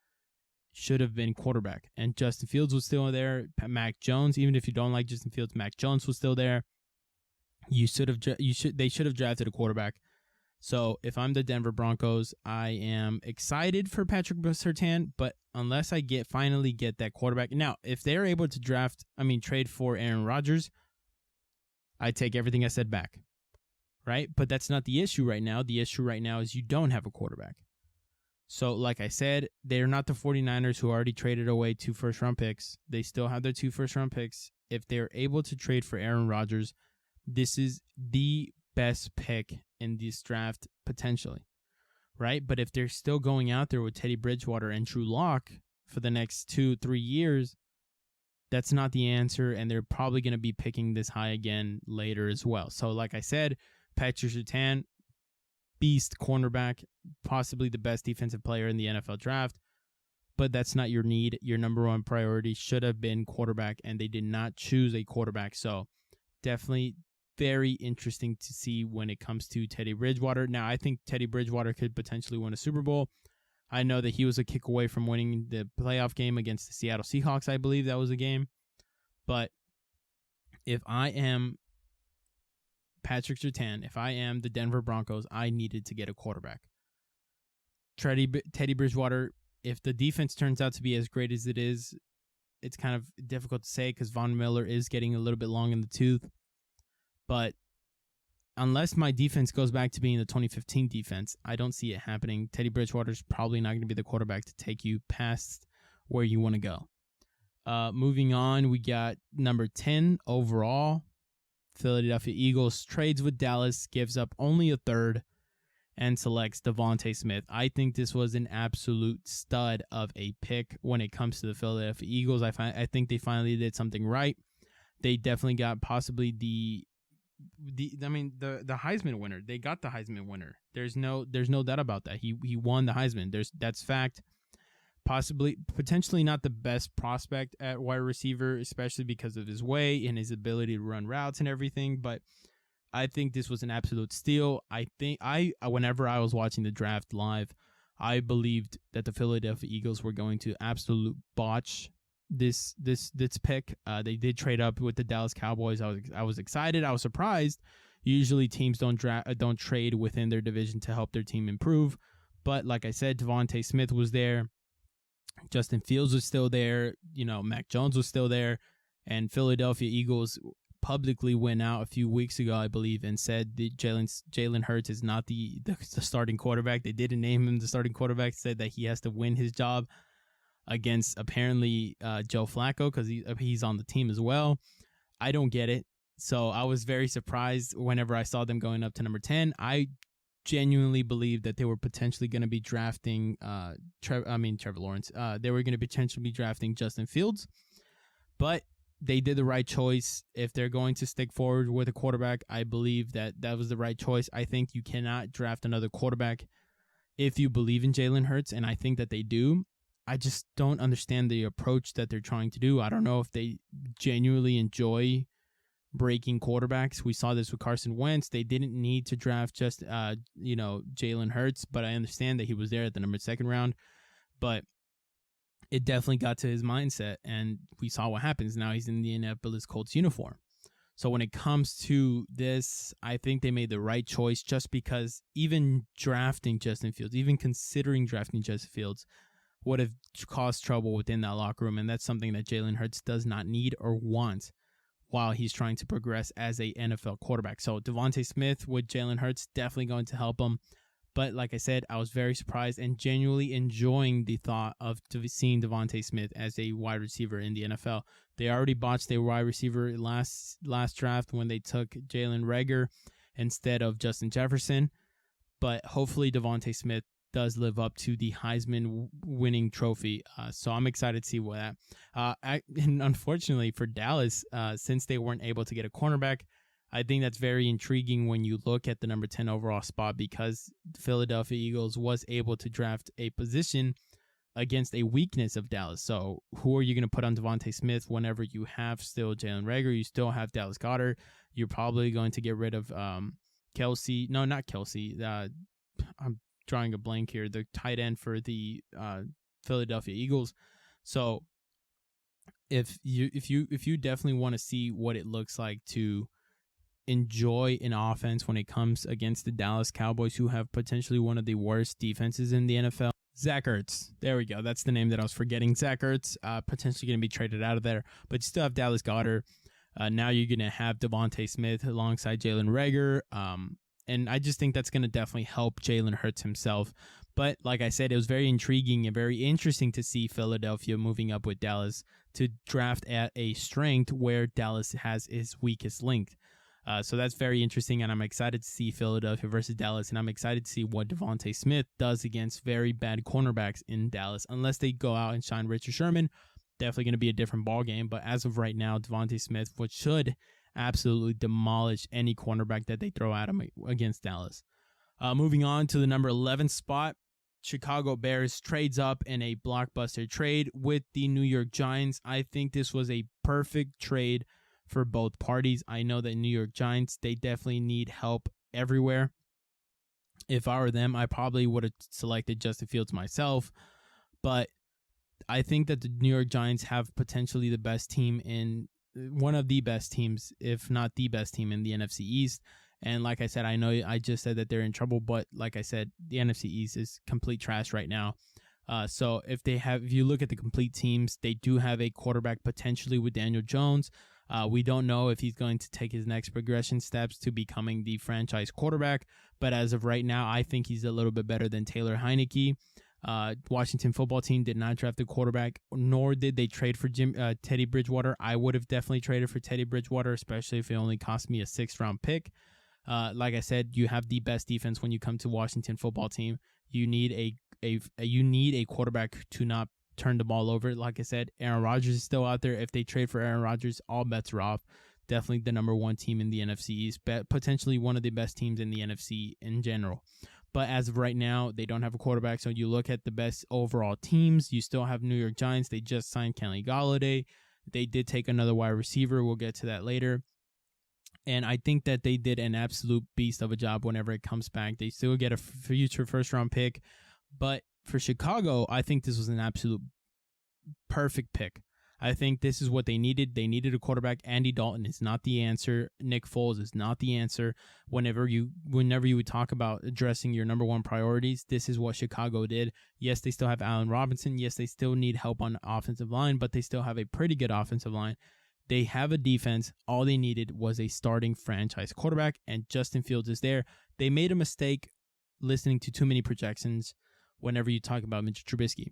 should have been quarterback. And Justin Fields was still there. Mack Jones, even if you don't like Justin Fields, Mack Jones was still there. They should have drafted a quarterback. So if I'm the Denver Broncos, I am excited for Patrick Surtain, but unless I finally get that quarterback. Now, if they're able to trade for Aaron Rodgers, I take everything I said back. Right? But that's not the issue right now. The issue right now is you don't have a quarterback. So, like I said, they're not the 49ers who already traded away 2 first-round picks. They still have their 2 first-round picks. If they're able to trade for Aaron Rodgers, this is the best pick in this draft potentially, right? But if they're still going out there with Teddy Bridgewater and Drew Lock for the next 2-3 years, that's not the answer, and they're probably going to be picking this high again later as well. So, like I said, Patrick Surtain, beast cornerback, possibly the best defensive player in the NFL draft, but that's not your need. Your number 1 priority should have been quarterback, and they did not choose a quarterback. So definitely very interesting to see when it comes to Teddy Bridgewater. Now, I think Teddy Bridgewater could potentially win a Super Bowl. I know that he was a kick away from winning the playoff game against the Seattle Seahawks. I believe that was a game. But if I am Patrick Surtain, if I am the Denver Broncos, I needed to get a quarterback. Teddy Bridgewater, if the defense turns out to be as great as it is, it's kind of difficult to say because Von Miller is getting a little bit long in the tooth. But unless my defense goes back to being the 2015 defense, I don't see it happening. Teddy Bridgewater's probably not going to be the quarterback to take you past where you want to go. Moving on, we got number 10 overall. Philadelphia Eagles trades with Dallas, gives up only a third, and selects Devontae Smith. I think this was an absolute stud of a pick when it comes to the Philadelphia Eagles. I think they finally did something right. They definitely got possibly the Heisman winner. They got the Heisman winner. There's no doubt about that. He won the Heisman. That's fact. Potentially not the best prospect at wide receiver, especially because of his weight and his ability to run routes and everything. But I think this was an absolute steal. Whenever I was watching the draft live, I believed that the Philadelphia Eagles were going to absolute botch this pick. They did trade up with the Dallas Cowboys. I was excited. I was surprised. Usually teams don't trade within their division to help their team improve. But like I said, Devontae Smith was there. Justin Fields was still there. Mack Jones was still there. And Philadelphia Eagles publicly went out a few weeks ago, I believe, and said that Jalen Hurts is not the starting quarterback. They didn't name him the starting quarterback. Said that he has to win his job against apparently Joe Flacco because he's on the team as well. I don't get it. So I was very surprised whenever I saw them going up to number 10. I genuinely believe that they were potentially going to be drafting Trevor Lawrence. They were going to potentially be drafting Justin Fields, but they did the right choice. If they're going to stick forward with a quarterback, I believe that was the right choice. I think you cannot draft another quarterback if you believe in Jalen Hurts, and I think that they do. I just don't understand the approach that they're trying to do. I don't know if they genuinely enjoy breaking quarterbacks. We saw this with Carson Wentz. They didn't need to draft just Jalen Hurts, but I understand that he was there at the number 2nd round. But it definitely got to his mindset, and we saw what happens. Now he's in the Indianapolis Colts uniform. So when it comes to this, I think they made the right choice just because even drafting Justin Fields, even considering drafting Justin Fields, would have caused trouble within that locker room, and that's something that Jalen Hurts does not need or want while he's trying to progress as a NFL quarterback. So Devontae Smith with Jalen Hurts definitely going to help him. But like I said, I was very surprised and genuinely enjoying the thought of seeing Devontae Smith as a wide receiver in the NFL. They already botched their wide receiver last draft when they took Jalen Reagor instead of Justin Jefferson. But hopefully Devontae Smith does live up to the Heisman winning trophy. So I'm excited to see what that. And unfortunately for Dallas, since they weren't able to get a cornerback, I think that's very intriguing when you look at the number 10 overall spot, because the Philadelphia Eagles was able to draft a position against a weakness of Dallas. So who are you going to put on Devontae Smith whenever you have still Jalen Reagor? You still have Dallas Goedert. You're probably going to get rid of Kelsey. No, not Kelsey. I'm drawing a blank here. The tight end for the Philadelphia Eagles. So if you definitely want to see what it looks like to enjoy an offense when it comes against the Dallas Cowboys, who have potentially one of the worst defenses in the NFL. Zach Ertz. There we go. That's the name that I was forgetting. Zach Ertz, potentially going to be traded out of there, but you still have Dallas Goedert. Now you're going to have Devontae Smith alongside Jalen Reagor. And I just think that's going to definitely help Jalen Hurts himself. But like I said, it was very intriguing and very interesting to see Philadelphia moving up with Dallas to draft at a strength where Dallas has its weakest link. So that's very interesting, and I'm excited to see Philadelphia versus Dallas, and I'm excited to see what Devontae Smith does against very bad cornerbacks in Dallas. Unless they go out and shine Richard Sherman, definitely going to be a different ball game. But as of right now, Devontae Smith, which should absolutely demolish any cornerback that they throw at him against Dallas. Moving on to the number 11 spot, Chicago Bears trades up in a blockbuster trade with the New York Giants. I think this was a perfect trade for both parties. I know that New York Giants, they definitely need help everywhere. If I were them, I probably would have selected Justin Fields myself. But I think that the New York Giants have potentially the best team in one of the best teams, if not the best team in the NFC East. And like I said, I know I just said that they're in trouble, but like I said, the NFC East is complete trash right now. So if you look at the complete teams, they do have a quarterback potentially with Daniel Jones. We don't know if he's going to take his next progression steps to becoming the franchise quarterback, but as of right now, I think he's a little bit better than Taylor Heineke. Washington football team did not draft a quarterback, nor did they trade for Teddy Bridgewater. I would have definitely traded for Teddy Bridgewater, especially if it only cost me a 6th-round pick. Like I said, you have the best defense when you come to Washington football team. You need a quarterback to not turn the ball over. Like I said, Aaron Rodgers is still out there. If they trade for Aaron Rodgers, all bets are off. Definitely the number 1 team in the NFC East, potentially one of the best teams in the NFC in general. But as of right now, they don't have a quarterback. So you look at the best overall teams. You still have New York Giants. They just signed Kenny Golladay. They did take another wide receiver. We'll get to that later. And I think that they did an absolute beast of a job whenever it comes back. They still get a future first-round pick. But for Chicago, I think this was an absolute perfect pick. I think this is what they needed. They needed a quarterback. Andy Dalton is not the answer. Nick Foles is not the answer. Whenever you would talk about addressing your number 1 priorities, this is what Chicago did. Yes, they still have Allen Robinson. Yes, they still need help on the offensive line, but they still have a pretty good offensive line. They have a defense. All they needed was a starting franchise quarterback, and Justin Fields is there. They made a mistake listening to too many projections whenever you talk about Mitchell Trubisky.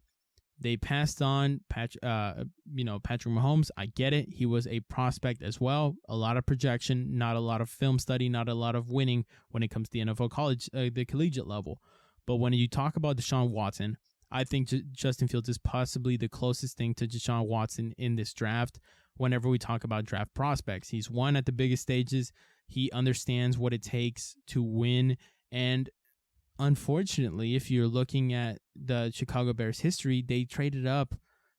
They passed on Patrick Mahomes. I get it. He was a prospect as well. A lot of projection, not a lot of film study, not a lot of winning when it comes to the NFL the collegiate level. But when you talk about Deshaun Watson, I think Justin Fields is possibly the closest thing to Deshaun Watson in this draft. Whenever we talk about draft prospects, he's won at the biggest stages. He understands what it takes to win. And unfortunately, if you're looking at the Chicago Bears history, they traded up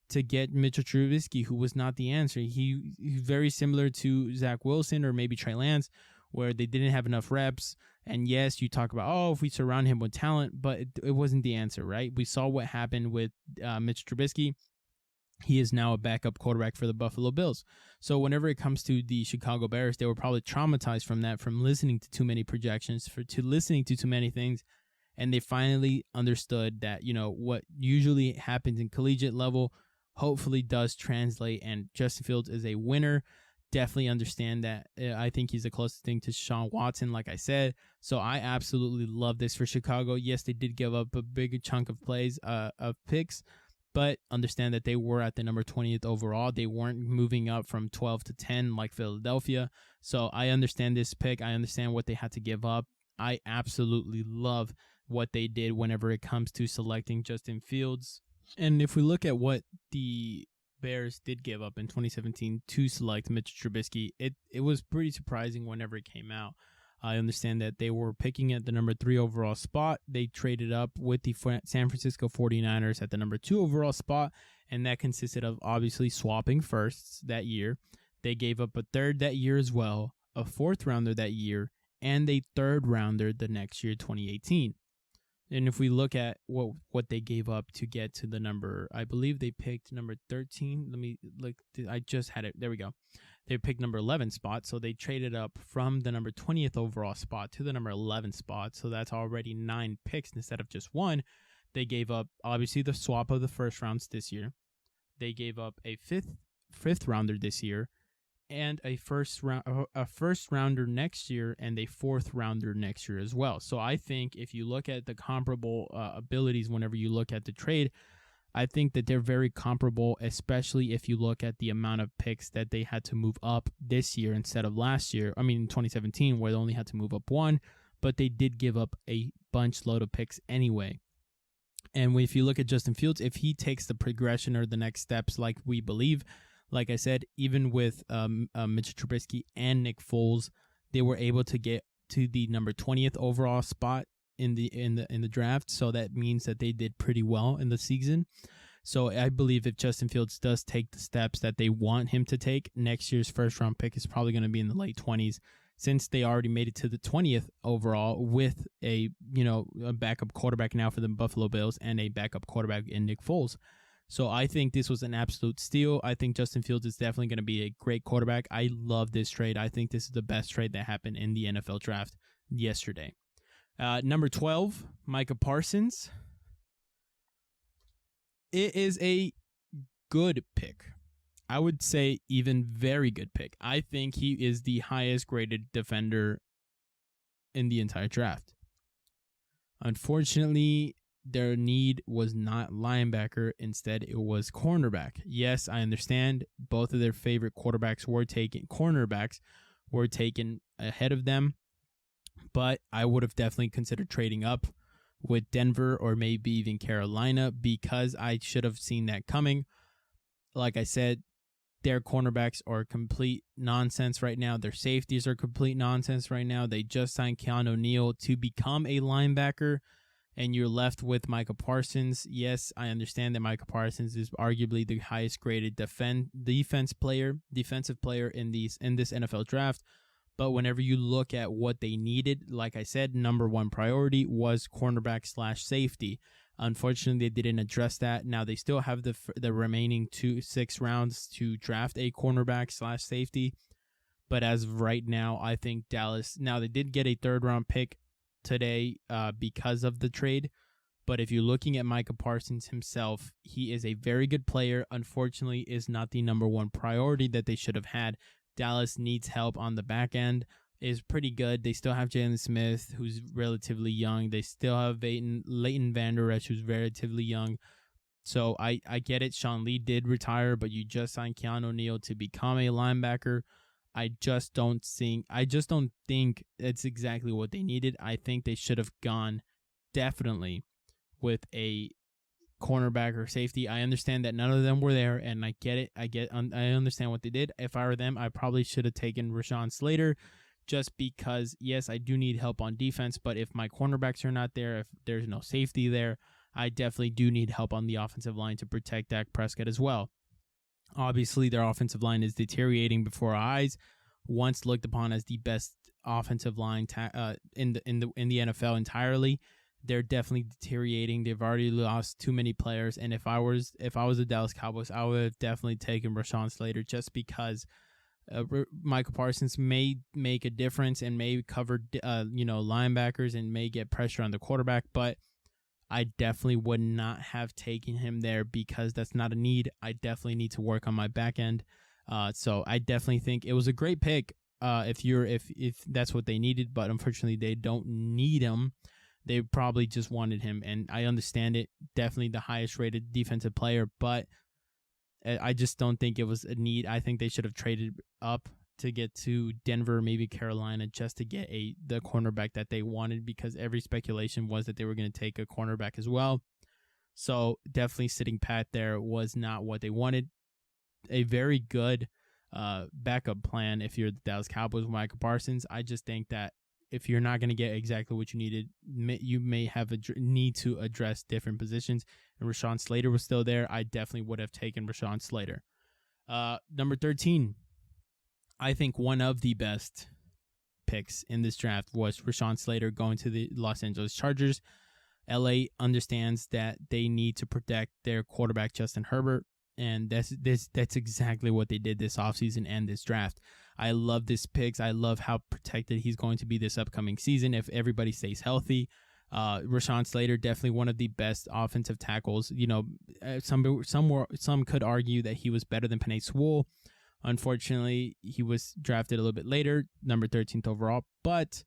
to get Mitchell Trubisky, who was not the answer. He's very similar to Zack Wilson or maybe Trey Lance, where they didn't have enough reps. And yes, you talk about, if we surround him with talent, but it wasn't the answer, right? We saw what happened with Mitch Trubisky. He is now a backup quarterback for the Buffalo Bills. So whenever it comes to the Chicago Bears, they were probably traumatized from that, from listening to too many projections, to listening to too many things. And they finally understood that, what usually happens in collegiate level hopefully does translate. And Justin Fields is a winner. Definitely understand that. I think he's the closest thing to Sean Watson, like I said. So I absolutely love this for Chicago. Yes, they did give up a big chunk of plays, of picks, but understand that they were at the number 20th overall. They weren't moving up from 12 to 10 like Philadelphia. So I understand this pick. I understand what they had to give up. I absolutely love what they did whenever it comes to selecting Justin Fields. And if we look at what the Bears did give up in 2017 to select Mitch Trubisky, it was pretty surprising whenever it came out. I understand that they were picking at the number 3 overall spot. They traded up with the San Francisco 49ers at the number 2 overall spot, and that consisted of obviously swapping firsts that year. They gave up a third that year as well, a fourth rounder that year, and a third rounder the next year, 2018. And if we look at what they gave up to get to the number, I believe they picked number 13. Let me look. I just had it. There we go. They picked number 11 spot. So they traded up from the number 20th overall spot to the number 11 spot. So that's already 9 picks instead of just 1. They gave up, obviously, the swap of the first rounds this year. They gave up a fifth rounder this year, and a first rounder next year, and a fourth rounder next year as well. So I think if you look at the comparable abilities whenever you look at the trade, I think that they're very comparable, especially if you look at the amount of picks that they had to move up this year instead of last year. I mean, in 2017, where they only had to move up 1, but they did give up a bunch load of picks anyway. And if you look at Justin Fields, if he takes the progression or the next steps like we believe, like I said, even with Mitch Trubisky and Nick Foles, they were able to get to the number 20th overall spot in the draft. So that means that they did pretty well in the season. So I believe if Justin Fields does take the steps that they want him to take, next year's first round pick is probably going to be in the late 20s, since they already made it to the 20th overall with a backup quarterback now for the Buffalo Bills and a backup quarterback in Nick Foles. So I think this was an absolute steal. I think Justin Fields is definitely going to be a great quarterback. I love this trade. I think this is the best trade that happened in the NFL draft yesterday. Number 12, Micah Parsons. It is a good pick. I would say even very good pick. I think he is the highest graded defender in the entire draft. Unfortunately, their need was not linebacker. Instead, it was cornerback. Yes, I understand both of their favorite cornerbacks were taken ahead of them, but I would have definitely considered trading up with Denver or maybe even Carolina, because I should have seen that coming. Like I said, their cornerbacks are complete nonsense right now. Their safeties are complete nonsense right now. They just signed Keanu Neal to become a linebacker, and you're left with Micah Parsons. Yes, I understand that Micah Parsons is arguably the highest graded defensive player in this NFL draft. But whenever you look at what they needed, like I said, number 1 priority was cornerback/safety. Unfortunately, they didn't address that. Now they still have the remaining 6 rounds to draft a cornerback/safety. But as of right now, I think Dallas. Now they did get a 3rd round pick today because of the trade. But if you're looking at Micah Parsons himself, he is a very good player. Unfortunately, is not the number 1 priority that they should have had. Dallas needs help on the back end. Is pretty good. They still have Jalen Smith, who's relatively young. They still have Leighton Vander Esch, who's relatively young. So I get it. Sean Lee did retire, but you just signed Keanu Neal to become a linebacker. I just don't think it's exactly what they needed. I think they should have gone definitely with a cornerback or safety. I understand that none of them were there, and I get it. I understand what they did. If I were them, I probably should have taken Rashaan Slater, just because, yes, I do need help on defense, but if my cornerbacks are not there, if there's no safety there, I definitely do need help on the offensive line to protect Dak Prescott as well. Obviously, their offensive line is deteriorating before our eyes. Once looked upon as the best offensive line in the NFL entirely, they're definitely deteriorating. They've already lost too many players, and if I was the Dallas Cowboys, I would have definitely taken Rashaan Slater, just because Micah Parsons may make a difference and may cover, linebackers and may get pressure on the quarterback, but I definitely would not have taken him there because that's not a need. I definitely need to work on my back end. So I definitely think it was a great pick if that's what they needed, but unfortunately they don't need him. They probably just wanted him, and I understand it. Definitely the highest rated defensive player, but I just don't think it was a need. I think they should have traded up to get to Denver, maybe Carolina, just to get the cornerback that they wanted, because every speculation was that they were going to take a cornerback as well. So definitely sitting pat there was not what they wanted. A very good backup plan if you're the Dallas Cowboys with Micah Parsons. I just think that if you're not going to get exactly what you needed, you may have a need to address different positions. And Rashaan Slater was still there. I definitely would have taken Rashaan Slater. Number 13, I think one of the best picks in this draft was Rashaan Slater going to the Los Angeles Chargers. LA understands that they need to protect their quarterback, Justin Herbert. And that's exactly what they did this offseason and this draft. I love this picks. I love how protected he's going to be this upcoming season if everybody stays healthy. Rashaan Slater, definitely one of the best offensive tackles. Some could argue that he was better than Penne Sewell. Unfortunately, he was drafted a little bit later, number 13th overall, but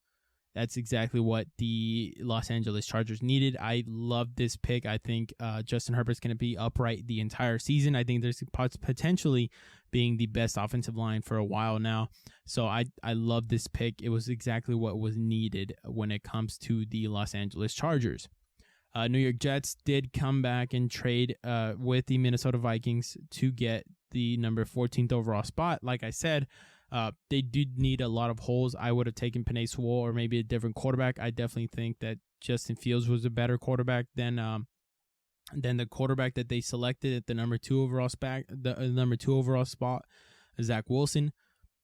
that's exactly what the Los Angeles Chargers needed. I love this pick. I think Justin Herbert's going to be upright the entire season. I think there's potentially being the best offensive line for a while now. So I love this pick. It was exactly what was needed when it comes to the Los Angeles Chargers. New York Jets did come back and trade with the Minnesota Vikings to get the number 14th overall spot. Like I said, they did need a lot of holes. I would have taken Penne Sewell or maybe a different quarterback. I definitely think that Justin Fields was a better quarterback than the quarterback that they selected at the number 2 overall spot, Zack Wilson.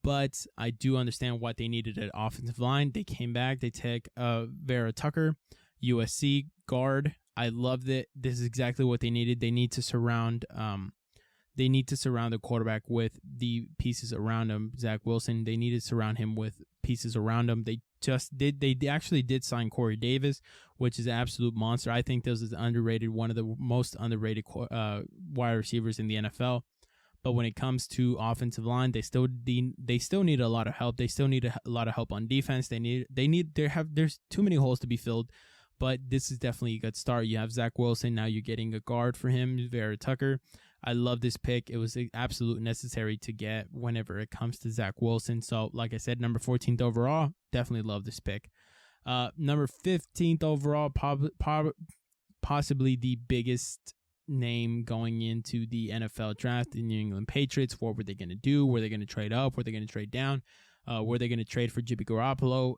But I do understand what they needed at offensive line. They came back. They took Vera Tucker, USC guard. I loved it. This is exactly what they needed. They need to surround. They need to surround the quarterback with the pieces around him. Zack Wilson, they needed to surround him with pieces around him. They actually did sign Corey Davis, which is an absolute monster. I think this is underrated, one of the most underrated wide receivers in the NFL. But when it comes to offensive line, they still need a lot of help. They still need a lot of help on defense. There's too many holes to be filled. But this is definitely a good start. You have Zack Wilson. Now you're getting a guard for him, Vera Tucker. I love this pick. It was absolutely necessary to get whenever it comes to Zack Wilson. So, like I said, number 14th overall, definitely love this pick. Number 15th overall, possibly the biggest name going into the NFL draft, the New England Patriots. What were they going to do? Were they going to trade up? Were they going to trade down? Were they going to trade for Jimmy Garoppolo?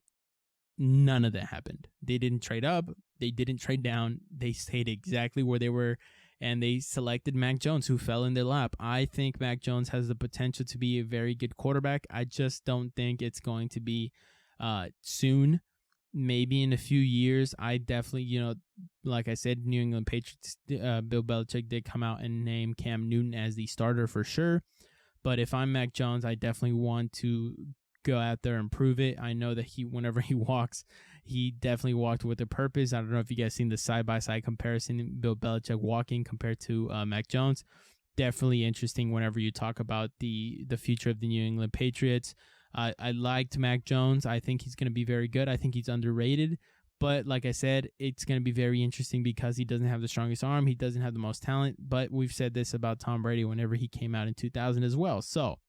None of that happened. They didn't trade up. They didn't trade down. They stayed exactly where they were. And they selected Mack Jones, who fell in their lap. I think Mack Jones has the potential to be a very good quarterback. I just don't think it's going to be soon. Maybe in a few years. I definitely, like I said, New England Patriots, Bill Belichick did come out and name Cam Newton as the starter for sure. But if I'm Mack Jones, I definitely want to go out there and prove it. I know that whenever he walks, he definitely walked with a purpose. I don't know if you guys seen the side-by-side comparison, Bill Belichick walking compared to Mack Jones. Definitely interesting whenever you talk about the future of the New England Patriots. I liked Mack Jones. I think he's going to be very good. I think he's underrated. But like I said, it's going to be very interesting because he doesn't have the strongest arm. He doesn't have the most talent. But we've said this about Tom Brady whenever he came out in 2000 as well. So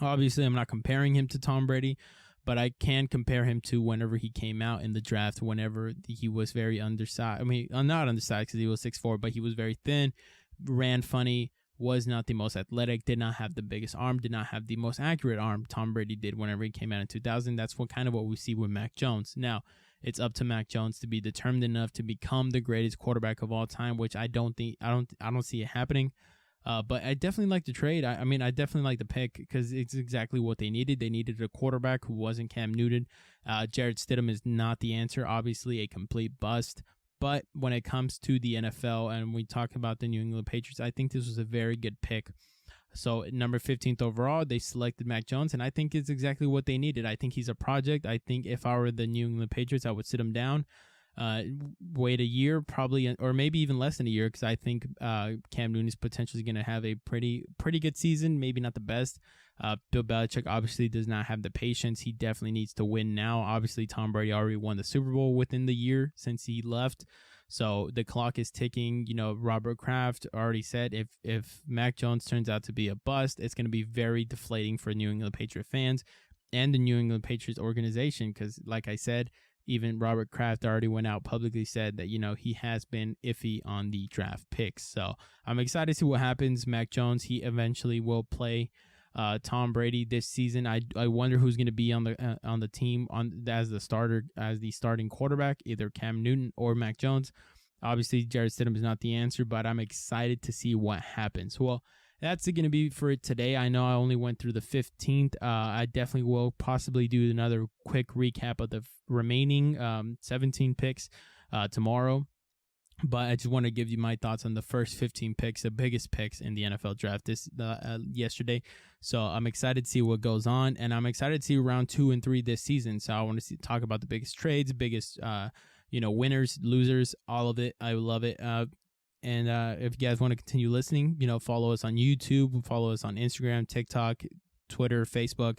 obviously, I'm not comparing him to Tom Brady, but I can compare him to whenever he came out in the draft, whenever he was very undersized. I mean, not undersized because he was 6'4", but he was very thin, ran funny, was not the most athletic, did not have the biggest arm, did not have the most accurate arm. Tom Brady did whenever he came out in 2000. That's what we see with Mack Jones. Now, it's up to Mack Jones to be determined enough to become the greatest quarterback of all time, which I don't see it happening. But I definitely like the trade. I definitely like the pick because it's exactly what they needed. They needed a quarterback who wasn't Cam Newton. Jarrett Stidham is not the answer. Obviously, a complete bust. But when it comes to the NFL and we talk about the New England Patriots, I think this was a very good pick. So number 15th overall, they selected Mack Jones, and I think it's exactly what they needed. I think he's a project. I think if I were the New England Patriots, I would sit him down, wait a year, probably, or maybe even less than a year, because I think Cam Newton is potentially going to have a pretty good season, maybe not the best. Bill Belichick obviously does not have the patience. He definitely needs to win now. Obviously, Tom Brady already won the Super Bowl within the year since he left. So the clock is ticking. Robert Kraft already said if Mac Jones turns out to be a bust, it's going to be very deflating for New England Patriot fans and the New England Patriots organization, because like I said, even Robert Kraft already went out publicly, said that, he has been iffy on the draft picks. So I'm excited to see what happens. Mac Jones, he eventually will play Tom Brady this season. I wonder who's going to be on the team as the starting quarterback, either Cam Newton or Mac Jones. Obviously, Jarrett Stidham is not the answer, but I'm excited to see what happens. Well, that's going to be for today. I know I only went through the 15th. I definitely will possibly do another quick recap of the remaining 17 picks tomorrow. But I just want to give you my thoughts on the first 15 picks, the biggest picks in the NFL draft yesterday. So I'm excited to see what goes on, and I'm excited to see round 2 and 3 this season. So I want to talk about the biggest trades, biggest winners, losers, all of it. I love it. And if you guys want to continue listening, follow us on YouTube, follow us on Instagram, TikTok, Twitter, Facebook,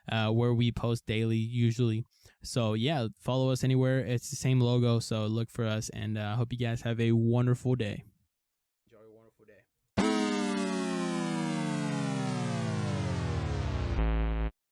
where we post daily usually. So yeah, follow us anywhere. It's the same logo, so look for us, and I hope you guys have a wonderful day. Enjoy a wonderful day.